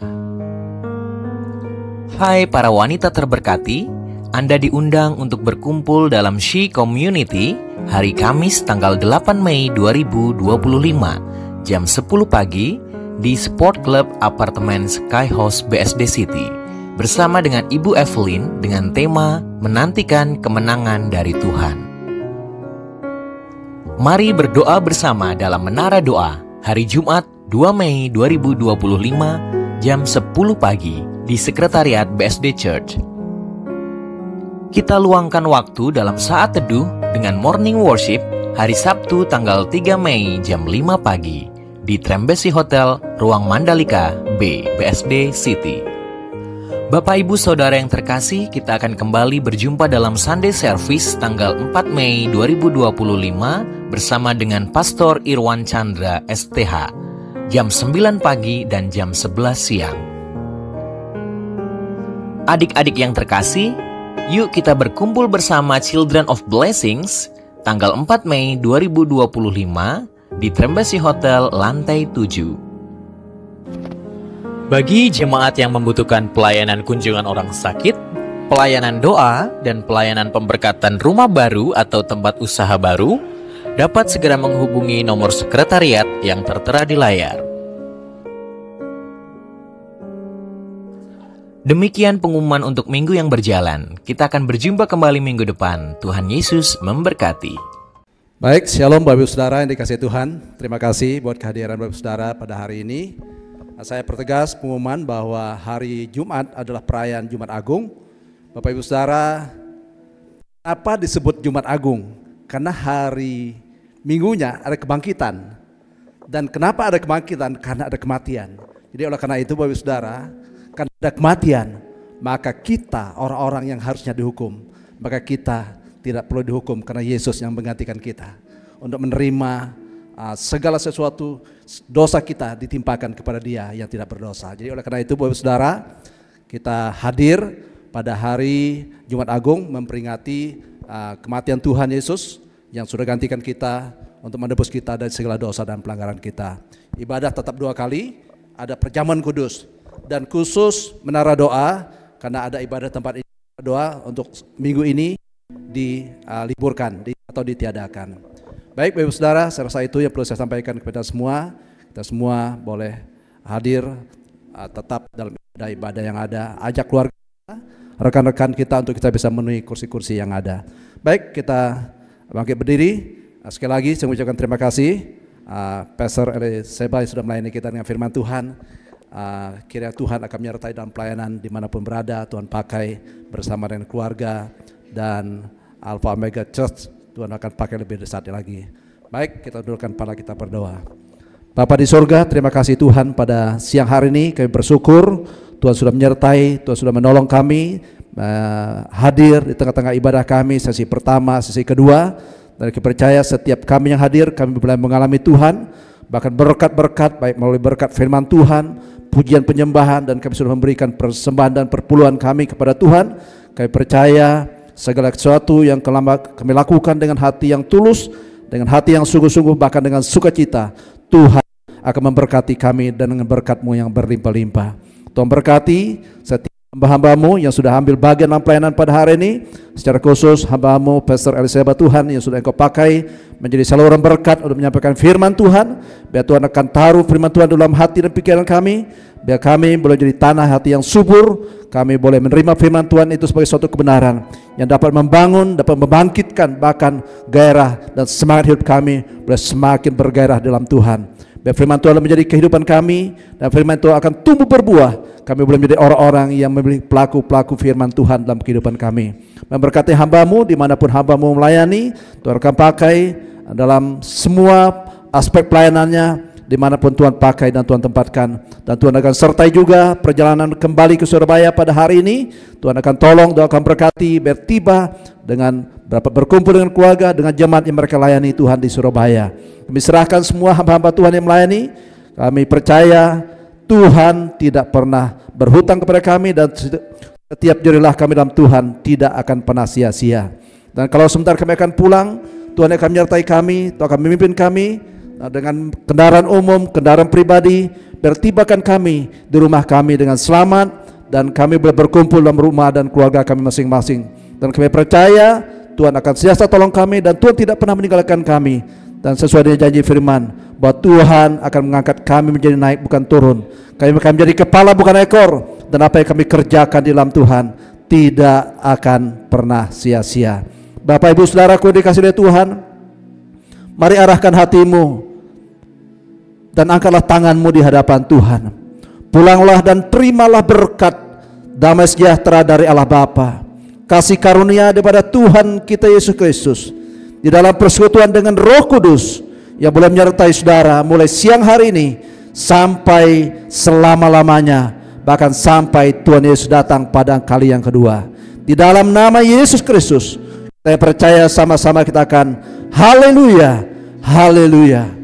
Speaker 5: Hai para wanita terberkati, Anda diundang untuk berkumpul dalam She Community hari Kamis tanggal 8 Mei 2025 jam 10 pagi di Sport Club Apartemen Sky House BSD City bersama dengan Ibu Evelyn dengan tema Menantikan Kemenangan dari Tuhan. Mari berdoa bersama dalam Menara Doa hari Jumat 2 Mei 2025 jam 10 pagi di Sekretariat BSD Church. Kita luangkan waktu dalam saat teduh dengan morning worship hari Sabtu tanggal 3 Mei jam 5 pagi di Trembesi Hotel Ruang Mandalika B, BSD City. Bapak Ibu Saudara yang terkasih, kita akan kembali berjumpa dalam Sunday Service tanggal 4 Mei 2025 bersama dengan Pastor Irwan Chandra STH jam 9 pagi dan jam 11 siang. Adik-adik yang terkasih, yuk kita berkumpul bersama Children of Blessings tanggal 4 Mei 2025 di Trembesi Hotel lantai 7. Bagi jemaat yang membutuhkan pelayanan kunjungan orang sakit, pelayanan doa, dan pelayanan pemberkatan rumah baru atau tempat usaha baru, dapat segera menghubungi nomor sekretariat yang tertera di layar. Demikian pengumuman untuk minggu yang berjalan. Kita akan berjumpa kembali minggu depan. Tuhan Yesus memberkati.
Speaker 6: Baik, shalom Bapak Ibu Saudara yang dikasihi Tuhan. Terima kasih buat kehadiran Bapak Ibu Saudara pada hari ini. Saya pertegas pengumuman bahwa hari Jumat adalah perayaan Jumat Agung. Bapak Ibu Saudara, apa disebut Jumat Agung? Karena hari Minggunya ada kebangkitan. Dan kenapa ada kebangkitan? Karena ada kematian. Jadi oleh karena itu Bapak Ibu Saudara, karena ada kematian, maka kita orang-orang yang harusnya dihukum, maka kita tidak perlu dihukum karena Yesus yang menggantikan kita untuk menerima segala sesuatu dosa kita ditimpakan kepada Dia yang tidak berdosa. Jadi oleh karena itu Bapak Saudara, kita hadir pada hari Jumat Agung memperingati kematian Tuhan Yesus yang sudah gantikan kita untuk menebus kita dari segala dosa dan pelanggaran kita. Ibadah tetap 2 kali, ada perjamuan kudus. Dan khusus menara doa, karena ada ibadah tempat doa untuk minggu ini diliburkan atau ditiadakan. Baik Bapak Saudara, saya rasa itu yang perlu saya sampaikan kepada semua. Kita semua boleh hadir tetap dalam ibadah yang ada. Ajak keluarga, rekan-rekan kita untuk kita bisa memenuhi kursi-kursi yang ada. Baik, kita bangkit berdiri. Sekali lagi saya mengucapkan terima kasih Pastor Eli Seba yang sudah melayani kita dengan firman Tuhan. Kiranya Tuhan akan menyertai dalam pelayanan dimanapun berada. Tuhan pakai bersama dengan keluarga dan Alpha Omega Church. Tuhan akan pakai lebih besar lagi. Baik, kita dudukkan kepala kita berdoa. Bapa di surga, terima kasih Tuhan pada siang hari ini kami bersyukur Tuhan sudah menyertai, Tuhan sudah menolong kami hadir di tengah-tengah ibadah kami sesi pertama, sesi kedua. Dan kami percaya setiap kami yang hadir, kami boleh mengalami Tuhan, bahkan berkat-berkat, baik melalui berkat firman Tuhan, pujian penyembahan, dan kami sudah memberikan persembahan dan perpuluhan kami kepada Tuhan. Kami percaya segala sesuatu yang kami lakukan dengan hati yang tulus, dengan hati yang sungguh-sungguh, bahkan dengan sukacita, Tuhan akan memberkati kami dan dengan berkat-Mu yang berlimpah-limpah. Tuhan berkati setiap hamba-hamba-Mu yang sudah ambil bagian dalam pelayanan pada hari ini, secara khusus hamba-Mu Pastor Elisabeth Tuhan yang sudah Engkau pakai menjadi saluran berkat untuk menyampaikan firman Tuhan. Biar Tuhan akan taruh firman Tuhan dalam hati dan pikiran kami, biar kami boleh jadi tanah hati yang subur. Kami boleh menerima firman Tuhan itu sebagai suatu kebenaran yang dapat membangun, dapat membangkitkan bahkan gairah dan semangat hidup kami boleh semakin bergairah dalam Tuhan. Biar firman Tuhan menjadi kehidupan kami, dan firman Tuhan akan tumbuh berbuah. Kami boleh menjadi orang-orang yang memiliki pelaku-pelaku firman Tuhan dalam kehidupan kami. Memberkati hamba-Mu dimanapun hamba-Mu melayani, Tuhan akan pakai dalam semua aspek pelayanannya, dimanapun Tuhan pakai dan Tuhan tempatkan. Dan Tuhan akan sertai juga perjalanan kembali ke Surabaya pada hari ini. Tuhan akan tolong, Tuhan akan berkati, biar tiba dengan dapat berkumpul dengan keluarga, dengan jemaat yang mereka layani Tuhan di Surabaya. Kami serahkan semua hamba-hamba Tuhan yang melayani. Kami percaya Tuhan tidak pernah berhutang kepada kami, dan setiap jerilah kami dalam Tuhan tidak akan pernah sia-sia. Dan kalau sebentar kami akan pulang, Tuhan akan menyertai kami, Tuhan akan memimpin kami dengan kendaraan umum, kendaraan pribadi, bertibakan kami di rumah kami dengan selamat, dan kami boleh berkumpul dalam rumah dan keluarga kami masing-masing. Dan kami percaya Tuhan akan senantiasa tolong kami, dan Tuhan tidak pernah meninggalkan kami. Dan sesuai dengan janji firman, bahwa Tuhan akan mengangkat kami menjadi naik bukan turun. Kami akan menjadi kepala bukan ekor, dan apa yang kami kerjakan di dalam Tuhan tidak akan pernah sia-sia. Bapak Ibu Saudaraku dikasihi oleh Tuhan, mari arahkan hatimu dan angkatlah tanganmu di hadapan Tuhan. Pulanglah dan terimalah berkat damai sejahtera dari Allah Bapa, kasih karunia daripada Tuhan kita Yesus Kristus, di dalam persekutuan dengan Roh Kudus yang boleh menyertai saudara mulai siang hari ini sampai selama-lamanya, bahkan sampai Tuhan Yesus datang pada kali yang kedua. Di dalam nama Yesus Kristus saya percaya sama-sama kita akan haleluya, haleluya.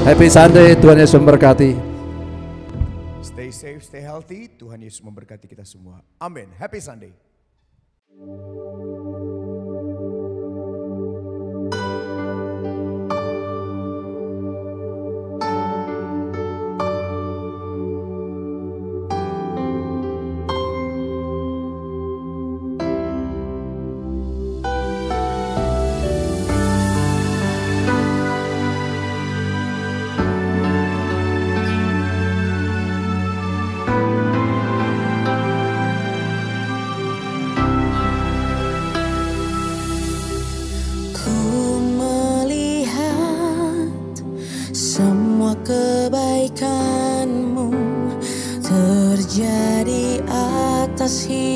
Speaker 6: Happy Sunday, Tuhan Yesus memberkati.
Speaker 1: Stay safe, stay healthy. Tuhan Yesus memberkati kita semua. Amin. Happy Sunday.
Speaker 7: Kebaikan-Mu terjadi atas hidup